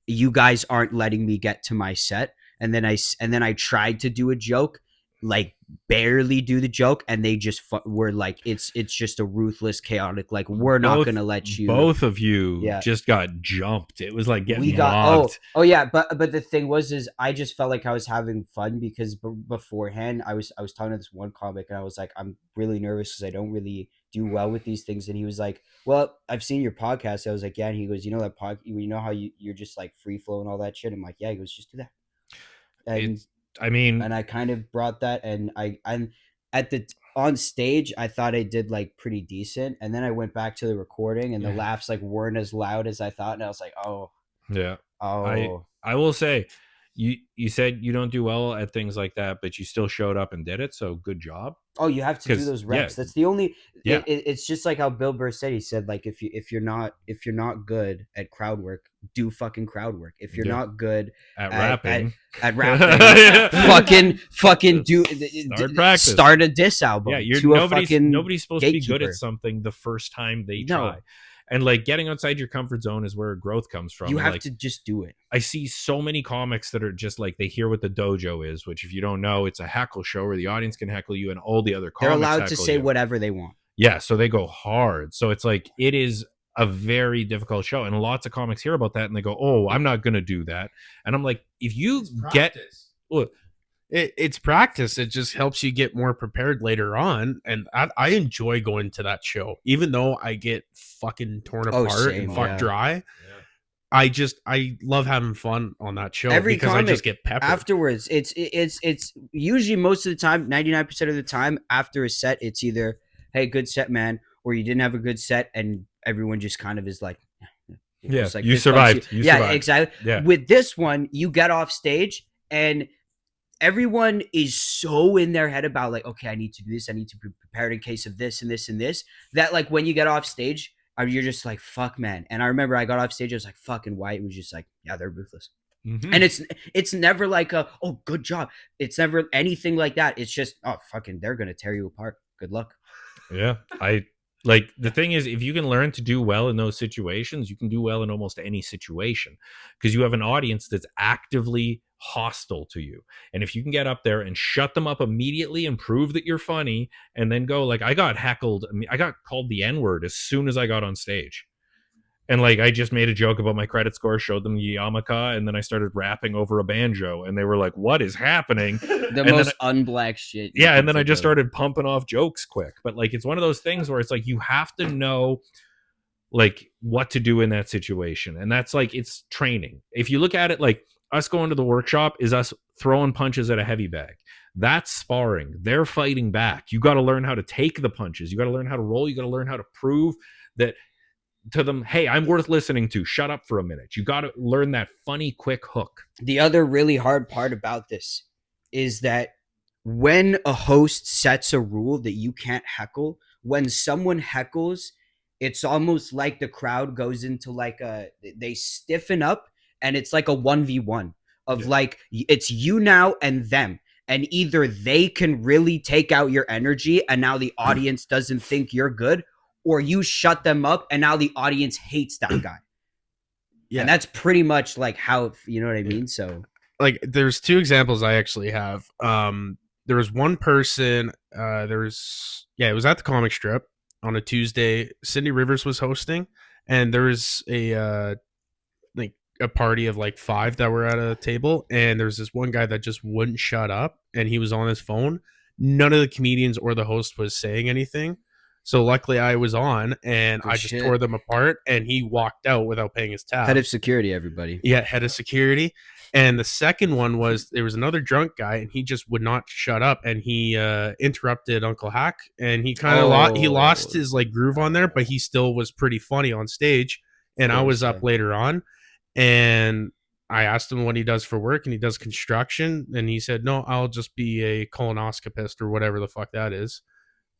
"You guys aren't letting me get to my set," and then I tried to do a joke, like barely do the joke, and they just were like, it's just a ruthless, chaotic, like, we're not gonna let you. Both of you Yeah. just got jumped. It was like getting We got mobbed. oh yeah, but the thing is I just felt like I was having fun because beforehand I was talking to this one comic, and I was like, I'm really nervous because I don't really do well with these things, and he was like, well, I've seen your podcast. I was like, yeah, and he goes, you know that you know how you're just like free flow and all that shit. I'm like, yeah. He goes, just do that. And and I kind of brought that, and I'm on stage, I thought I did like pretty decent, and then I went back to the recording, and the laughs like weren't as loud as I thought, and I was like, oh yeah. oh. I will say, you said you don't do well at things like that, but you still showed up and did it, so good job. Oh, you have to do those reps. That's the only. Yeah. It's just like how Bill Burr said. He said, like, if you're not good at crowd work, do fucking crowd work. If you're not good at rapping, fucking do start a diss album. Yeah, nobody's supposed to be good at something the first time they try. And like getting outside your comfort zone is where growth comes from. You have to just do it. I see so many comics that are just like, they hear what the dojo is, which if you don't know, it's a heckle show where the audience can heckle you and all the other comics. They're allowed to say whatever they want. Yeah, so they go hard. So it's like, it is a very difficult show. And lots of comics hear about that and they go, oh, I'm not going to do that. And I'm like, if you get... Look, it's practice. It just helps you get more prepared later on. And I enjoy going to that show, even though I get fucking torn apart and fucked dry. Yeah. I love having fun on that show because I just get peppered afterwards. It's usually most of the time, 99% of the time after a set, it's either, hey, good set, man, or you didn't have a good set, and everyone just kind of is like, yeah, like, you survived. Survived. Exactly. Yeah. With this one, you get off stage and everyone is so in their head about like, okay, I need to do this. I need to be prepared in case of this and this and this, that like when you get off stage, you're just like, fuck, man. And I remember I got off stage, I was like, fucking White was just like, yeah, they're ruthless. Mm-hmm. And it's never like oh, good job. It's never anything like that. It's just, oh, fucking, they're going to tear you apart. Good luck. Yeah. Like, the thing is, if you can learn to do well in those situations, you can do well in almost any situation, because you have an audience that's actively hostile to you. And if you can get up there and shut them up immediately and prove that you're funny, and then go, like, I got heckled. I got called the N-word as soon as I got on stage. And like, I just made a joke about my credit score, showed them the yarmulke, and then I started rapping over a banjo, and they were like, what is happening? The most unblack shit. Yeah, and then I just started pumping off jokes quick. But like, it's one of those things where it's like, you have to know like what to do in that situation. And that's like, it's training. If you look at it like us going to the workshop is us throwing punches at a heavy bag. That's sparring. They're fighting back. You got to learn how to take the punches. You got to learn how to roll. You got to learn how to prove that to them, hey, I'm worth listening to. Shut up for a minute. You got to learn that funny, quick hook. The other really hard part about this is that when a host sets a rule that you can't heckle, when someone heckles, it's almost like the crowd goes into like they stiffen up, and it's like a 1v1 of like, it's you now and them. And either they can really take out your energy and now the audience doesn't think you're good, or you shut them up and now the audience hates that guy. Yeah. And that's pretty much like how, you know what I mean? So like, there's two examples I actually have. There was one person, it was at the comic strip on a Tuesday. Cindy Rivers was hosting, and there was a party of like 5 that were at a table, and there was this one guy that just wouldn't shut up, and he was on his phone. None of the comedians or the host was saying anything. So luckily I was on, and I just tore them apart, and he walked out without paying his tab. Head of security, everybody. Yeah, head of security. And the second one was, there was another drunk guy, and he just would not shut up, and he interrupted Uncle Hack, and he kind of he lost his like groove on there, but he still was pretty funny on stage. And I was up later on, and I asked him what he does for work, and he does construction, and he said, no, I'll just be a colonoscopist or whatever the fuck that is.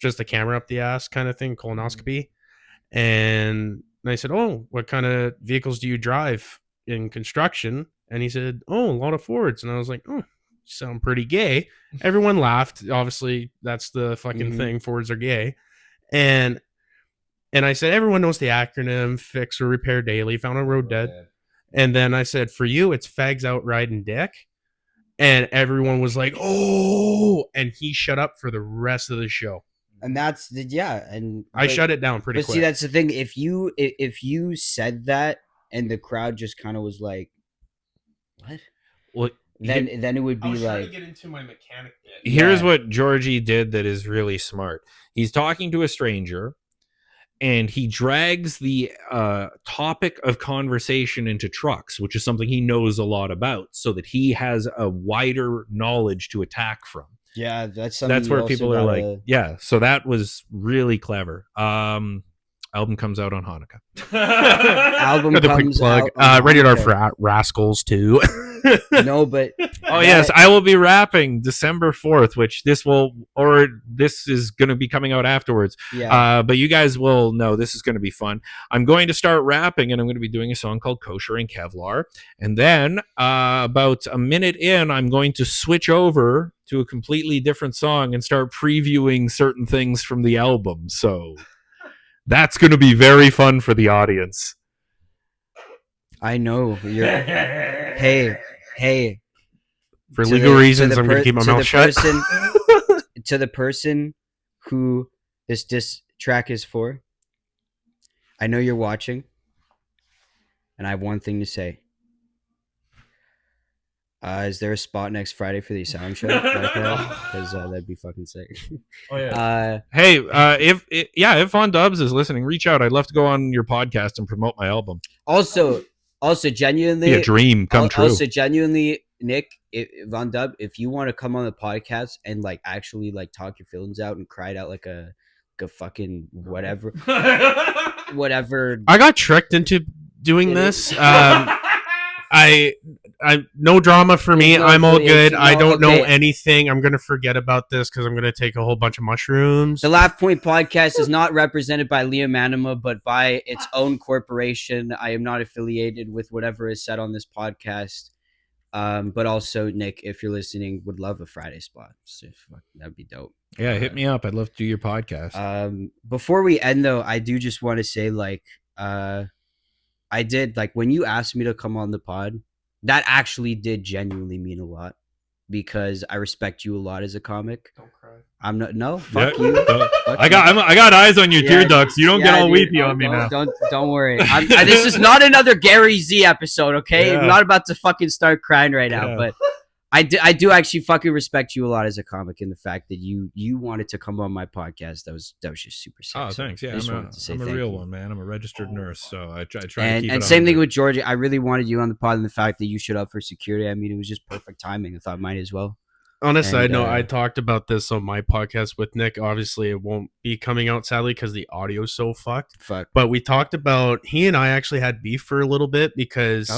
Just a camera up the ass kind of thing, colonoscopy. And I said, oh, what kind of vehicles do you drive in construction? And he said, oh, a lot of Fords. And I was like, oh, you sound pretty gay. Everyone laughed. Obviously, that's the fucking thing. Fords are gay. And I said, everyone knows the acronym, fix or repair daily, found on road dead. And then I said, for you, it's fags out riding dick. and everyone was like, "Oh!" And he shut up for the rest of the show. And that's and I shut it down pretty But quick. see, that's the thing. If you said that and the crowd just kind of was like, "What?" Well, Then it would be like, get into my mechanic bit. here's Yeah. what Jorje did that is really smart. He's talking to a stranger, and he drags the topic of conversation into trucks, which is something he knows a lot about, so that he has a wider knowledge to attack from. yeah, that's something. That's where people are like, yeah. So that was really clever. Album comes out on Hanukkah. album Another quick comes plug. out on Rated R Hanukkah. for Rascals too. No, but Oh yes, I will be rapping December 4th, which this is going to be coming out afterwards. yeah, But you guys will know this is going to be fun. I'm going to start rapping, and I'm going to be doing a song called Kosher and Kevlar. And then about a minute in, I'm going to switch over to a completely different song and start previewing certain things from the album. So that's going to be very fun for the audience. I know you're. Hey, For to legal the- reasons, to the I'm going per- to keep my to mouth the shut. to the person who this diss track is for. I know you're watching, and I have one thing to say. Is there a spot next Friday for the sound show? Because that'd be fucking sick. Oh yeah. Hey, if Von Dubs is listening, reach out. I'd love to go on your podcast and promote my album. Also, genuinely, Be a dream come true. Also, genuinely, Nick, Von Dub, if you want to come on the podcast and like actually like talk your feelings out and cry it out like a fucking whatever. I got tricked into doing this. I no drama for me. No I'm all good. affiliation. I don't know Okay. anything. I'm gonna forget about this because I'm gonna take a whole bunch of mushrooms. The Laugh Point podcast is not represented by Liam Anima, but by its own corporation. I am not affiliated with whatever is said on this podcast. But also, Nick, if you're listening, would love a Friday spot. So, that'd be dope. Yeah, hit me up. I'd love to do your podcast. Before we end, though, I do just want to say, like, I did, like, when you asked me to come on the pod, that actually did genuinely mean a lot because I respect you a lot as a comic. Don't cry. I'm not, no, fuck Yeah, you. don't- Fuck I you. got eyes on your Yeah, tear ducts. You don't get all dude. weepy on me now. Don't worry. This is not another Gary Z episode, okay? Yeah. I'm not about to fucking start crying right now, Yeah. but I do actually fucking respect you a lot as a comic in the fact that you wanted to come on my podcast. That was just super sick. Oh, So thanks. Yeah, I just I'm wanted to say a thank real you. one, man. I'm a registered nurse, so I try to keep And it same thing 100. with Georgia. I really wanted you on the pod, and the fact that you showed up for security. I mean, it was just perfect timing. I thought might as well. On a side And, note, I talked about this on my podcast with Nick. Obviously, it won't be coming out sadly because the audio's so fucked. Fuck. But we talked about he and I actually had beef for a little bit because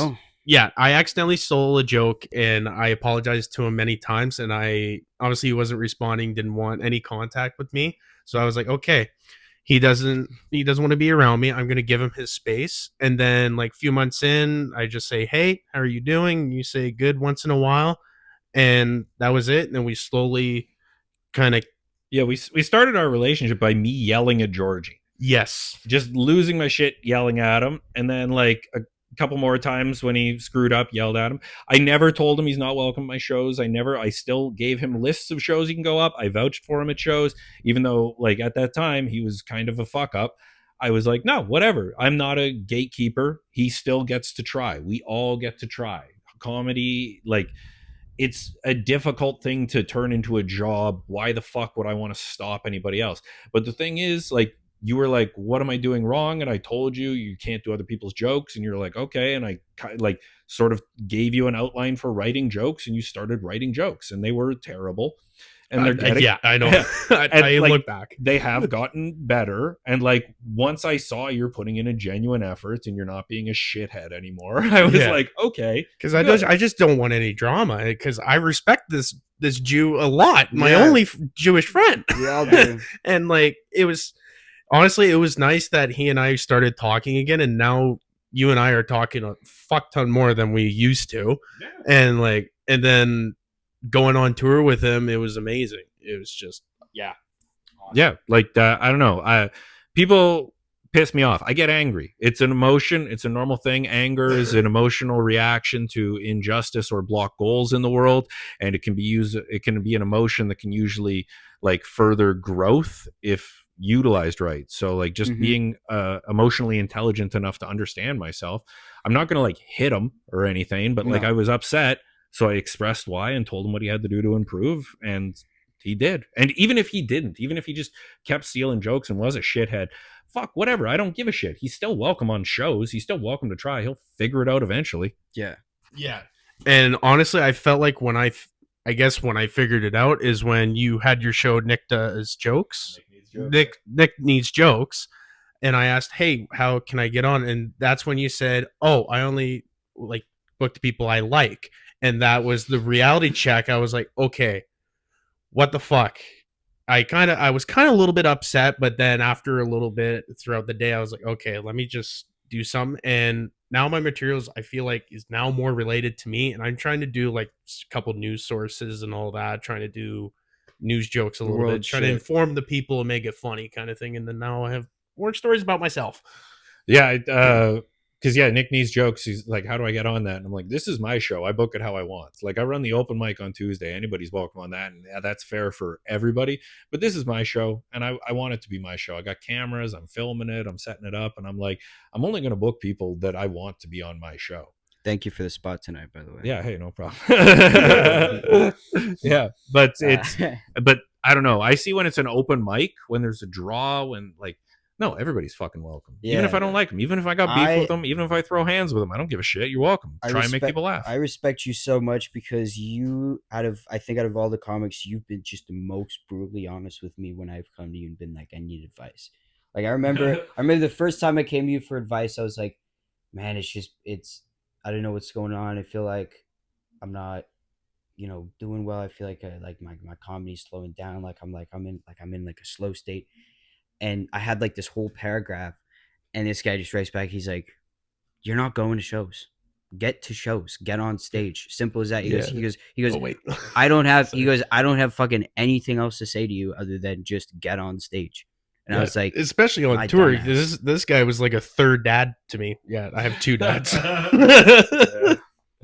yeah, I accidentally stole a joke and I apologized to him many times, and I obviously he wasn't responding, didn't want any contact with me. So I was like, okay, he doesn't want to be around me. I'm gonna give him his space. And then like a few months in, I just say, hey, how are you doing? And you say good once in a while. And that was it. And then we slowly kind of we started our relationship by me yelling at Georgie. yes. Just losing my shit yelling at him, and then like a couple more times when he screwed up, yelled at him. I never told him he's not welcome at my shows. I still gave him lists of shows he can go up. I vouched for him at shows, even though like at that time he was kind of a fuck up. I was like, no, whatever. I'm not a gatekeeper. He still gets to try. We all get to try. Comedy, like, it's a difficult thing to turn into a job. Why the fuck would I want to stop anybody else? But the thing is, like, you were like, what am I doing wrong? And I told you you can't do other people's jokes. And you're like, okay. And I like sort of gave you an outline for writing jokes, and you started writing jokes, and they were terrible. And they're getting, yeah, I know. And, I like, look back. they have gotten better. And like, once I saw you're putting in a genuine effort and you're not being a shithead anymore, I was Yeah. like, okay. Because Good. I just don't want any drama because I respect this Jew a lot. My Yeah. only Jewish friend. We all do. And like it was honestly, it was nice that he and I started talking again, and now you and I are talking a fuck ton more than we used to. And like, and then going on tour with him, it was amazing. It was just Yeah, like I don't know. People piss me off. I get angry. It's an emotion. It's a normal thing. Anger is an emotional reaction to injustice or block goals in the world, and it can be an emotion that can usually like further growth if utilized right. So like just being emotionally intelligent enough to understand myself. I'm not going to like hit him or anything, but like I was upset, so I expressed why and told him what he had to do to improve, and he did. And even if he didn't, even if he just kept stealing jokes and was a shithead, fuck, whatever. I don't give a shit. He's still welcome on shows. He's still welcome to try. He'll figure it out eventually. Yeah. Yeah. And honestly, I felt like when I figured it out is when you had your show Nick Does Jokes. Nick Needs Jokes. And I asked, hey, how can I get on? And that's when you said, oh, I only like book the people I like. And that was the reality check. I was like, okay, what the fuck? I was kind of a little bit upset, but then after a little bit throughout the day, I was like, okay, let me just do something. And now my materials, I feel like, is now more related to me. And I'm trying to do like a couple news sources and all that, trying to do news jokes a little bit, trying to inform the people and make it funny kind of thing. And then now I have more stories about myself. Yeah. Because Nick Needs Jokes. He's like, how do I get on that? And I'm like, this is my show. I book it how I want. Like, I run the open mic on Tuesday. Anybody's welcome on that, and that's fair for everybody. But this is my show, and I want it to be my show. I got cameras. I'm filming it. I'm setting it up, and I'm like, I'm only going to book people that I want to be on my show. Thank you for the spot tonight, by the way. Yeah. Hey, no problem. Yeah, but but I don't know. I see when it's an open mic, when there's a draw, when like. No, everybody's fucking welcome. Yeah. Even if I don't like them, even if I got beef with them, even if I throw hands with them, I don't give a shit. You're welcome. Try and make people laugh. I respect you so much because you, out of all the comics, you've been just the most brutally honest with me when I've come to you and been like, I need advice. Like I remember the first time I came to you for advice, I was like, man, I don't know what's going on. I feel like I'm not, doing well. I feel like my comedy's slowing down. Like I'm in like a slow state. And I had like this whole paragraph, and this guy just writes back. He's like, "You're not going to shows. Get to shows. Get on stage. Simple as that." He goes. Oh, wait. I don't have fucking anything else to say to you other than just get on stage. And I was like, especially on tour, this guy was like a third dad to me. Yeah, I have two dads. There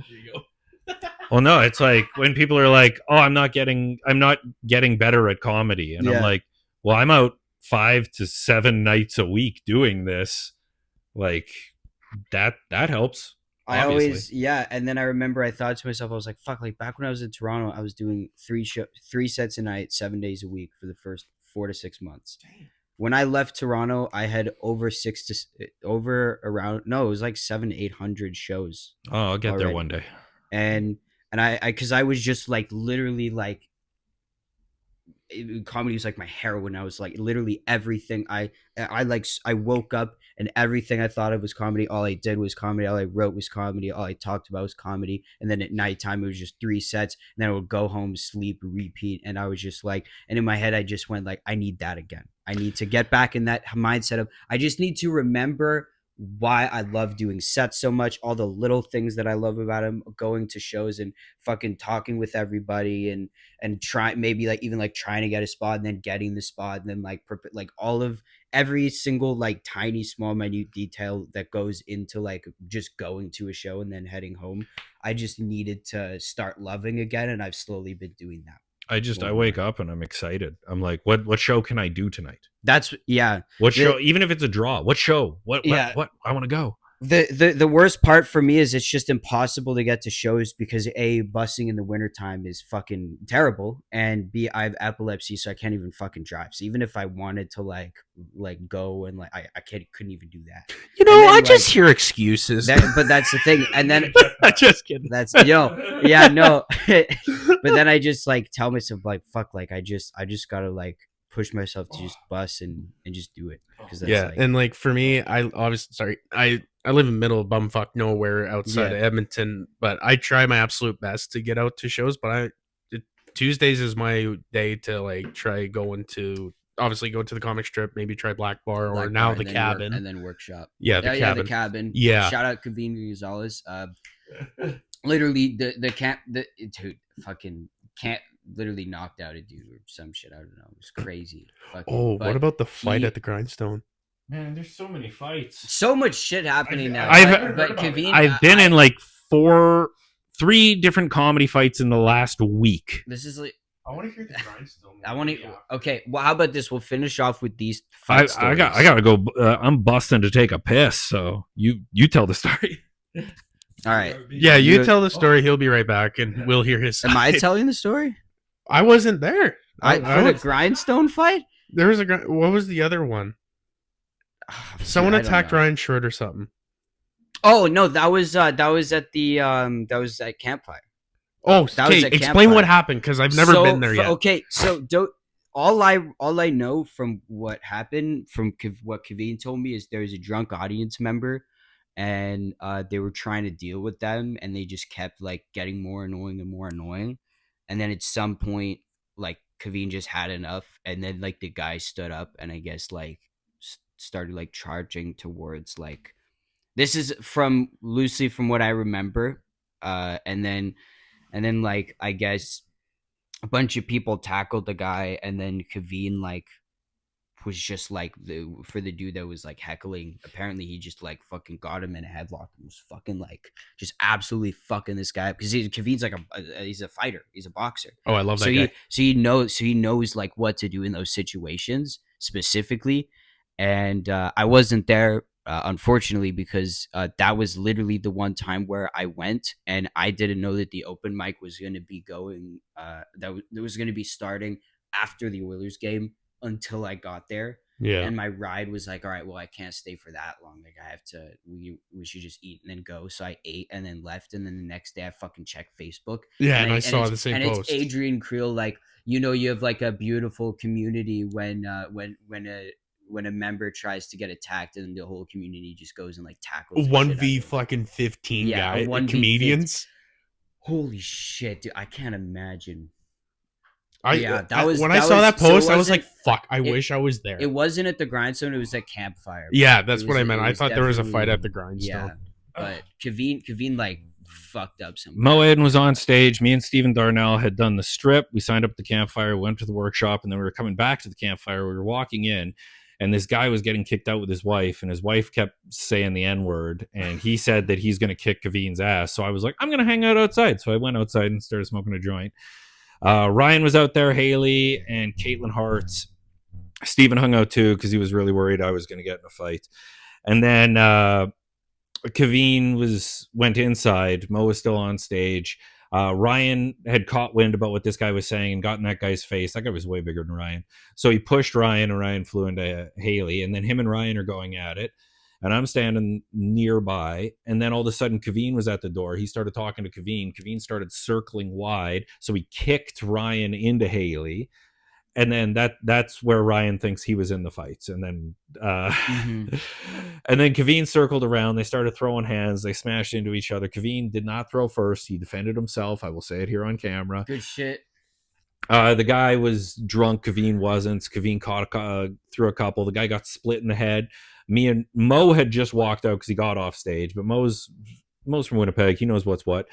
you go. Well, no, it's like when people are like, "Oh, I'm not getting better at comedy," and I'm like, "Well, I'm out 5 to 7 nights a week doing this." Like that helps. Obviously. I always and then I remember I thought to myself, I was like, fuck, like back when I was in Toronto, I was doing 3 sets a night 7 days a week for the first 4 to 6 months. Damn. When I left Toronto, I had it was like 700 to 800 shows. Oh, I'll get there one day. And I because I was just like literally like, comedy was like my heroin. I was like literally everything. I woke up and everything I thought of was comedy. All I did was comedy. All I wrote was comedy. All I talked about was comedy. And then at nighttime it was just 3 sets. And then I would go home, sleep, repeat. And I was just like, and in my head I just went like, I need that again. I need to get back in that mindset of I just need to remember why I love doing sets so much, all the little things that I love about him, going to shows and fucking talking with everybody and try maybe like even like trying to get a spot and then getting the spot and then like all of every single like tiny small minute detail that goes into like just going to a show and then heading home. I just needed to start loving again, and I've slowly been doing that. I wake up and I'm excited. I'm like, what show can I do tonight? What show? Even if it's a draw, what show? What I want to go. The worst part for me is it's just impossible to get to shows because A, busing in the wintertime is fucking terrible, and B, I have epilepsy, so I can't even fucking drive. So even if I wanted to like go and like I couldn't even do that. I just hear excuses. But that's the thing. And then just kidding. That's no. But then I just like tell myself like fuck, like I just gotta like push myself to just bus and just do it. And like for me, I live in the middle of bumfuck nowhere outside of Edmonton, but I try my absolute best to get out to shows. But Tuesdays is my day to like try going to obviously go to the comic strip, maybe try Black Bar or now the Cabin and then Workshop. The Cabin. Yeah. Shout out Convenient Gonzalez. Literally dude fucking can't literally knocked out a dude or some shit. I don't know. It was crazy. What about the fight at the Grindstone? Man, there's so many fights. So much shit happening now. I've been in like 3 different comedy fights in the last week. This is like. I want to hear the grindstone. I want to. Okay, well, how about this? We'll finish off with these fight stories. I gotta go. I'm busting to take a piss. So you tell the story. All right. Yeah, you tell the story. He'll be right back, and we'll hear his side. Am I telling the story? I wasn't there. For the grindstone fight? There was what was the other one? Someone attacked Ryan Short or something. Oh no, that was at campfire. Oh, okay. Explain what happened because I've never been there yet. Okay, so all I know from what happened from what Kevin told me is there was a drunk audience member, and they were trying to deal with them, and they just kept like getting more annoying and more annoying, and then at some point like Kevin just had enough, and then like the guy stood up and I guess like started like charging towards like this is loosely from what I remember, and then like I guess a bunch of people tackled the guy, and then Kevin like was just like for the dude that was like heckling. Apparently he just like fucking got him in a headlock and was fucking like just absolutely fucking this guy up because Kevin's like he's a fighter, he's a boxer. Oh, I love that guy. He knows like what to do in those situations specifically, and I wasn't there. Unfortunately, because that was literally the one time where I went and I didn't know that the open mic was going to be going, that was going to be starting after the Oilers game until I got there. Yeah. And my ride was like, all right, well, I can't stay for that long. Like I have to, we should just eat and then go. So I ate and then left. And then the next day I fucking checked Facebook. Yeah. And I saw the same post. It's Adrian Creel. Like, you have like a beautiful community when a member tries to get attacked and the whole community just goes and like tackles 1v fucking 15 guy comedians. Holy shit, dude! I can't imagine. That was when I saw that post. I was like, "Fuck! I wish I was there." It wasn't at the grindstone. It was at campfire. Yeah, that's what I meant. I thought there was a fight at the grindstone. Yeah, but Kevin like fucked up something. Moed was on stage. Me and Stephen Darnell had done the strip. We signed up at the campfire, went to the workshop, and then we were coming back to the campfire. We were walking in. And this guy was getting kicked out with his wife, and his wife kept saying the N-word, and he said that he's going to kick Kevin's ass. So I was like, I'm going to hang out outside. So I went outside and started smoking a joint. Ryan was out there, Haley, and Caitlin Hart. Steven hung out too because he was really worried I was going to get in a fight. And then Kevin went inside. Mo was still on stage. Ryan had caught wind about what this guy was saying and got in that guy's face. That guy was way bigger than Ryan. So he pushed Ryan, and Ryan flew into Haley. And then him and Ryan are going at it. And I'm standing nearby. And then all of a sudden, Kevin was at the door. He started talking to Kevin. Kevin started circling wide. So he kicked Ryan into Haley. And then that's where Ryan thinks he was in the fights. And then and then Kevin circled around. They started throwing hands. They smashed into each other. Kevin did not throw first. He defended himself. I will say it here on camera. Good shit. The guy was drunk. Kevin wasn't. Kevin threw a couple. The guy got split in the head. Me and Mo had just walked out because he got off stage. But Mo's from Winnipeg. He knows what's what.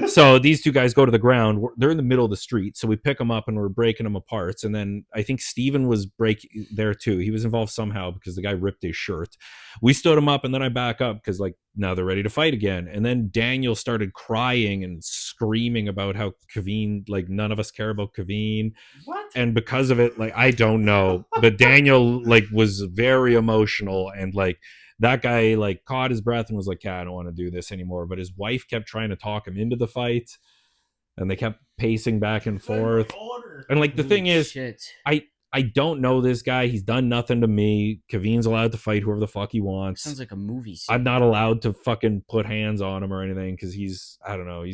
So these two guys go to the ground. They're in the middle of the street. So we pick them up and we're breaking them apart. And then I think Steven was there too. He was involved somehow because the guy ripped his shirt. We stood him up and then I back up because like now they're ready to fight again. And then Daniel started crying and screaming about how Kevin, like none of us care about Kevin. What? And because of it, like I don't know. But Daniel like was very emotional and like that guy like caught his breath and was like, I don't want to do this anymore. But his wife kept trying to talk him into the fight and they kept pacing back and forth. And like the thing is, I don't know this guy. He's done nothing to me. Kevin's allowed to fight whoever the fuck he wants. Sounds like a movie scene. I'm not allowed to fucking put hands on him or anything because I don't know.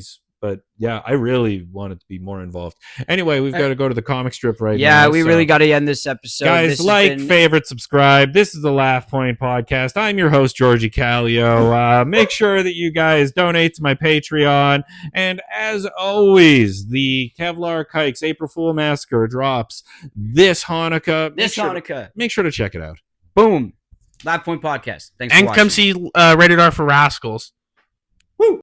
But yeah, I really wanted to be more involved. Anyway, we've got to go to the comic strip right now. Yeah, we really got to end this episode. Guys, favorite, subscribe. This is the Laugh Point Podcast. I'm your host, Jorje Kallio. Make sure that you guys donate to my Patreon. And as always, the Kevlar Kike's April Fool Massacre drops this Hanukkah. Make sure to check it out. Boom. Laugh Point Podcast. Thanks for watching. And come see Rated R for Rascals. Woo!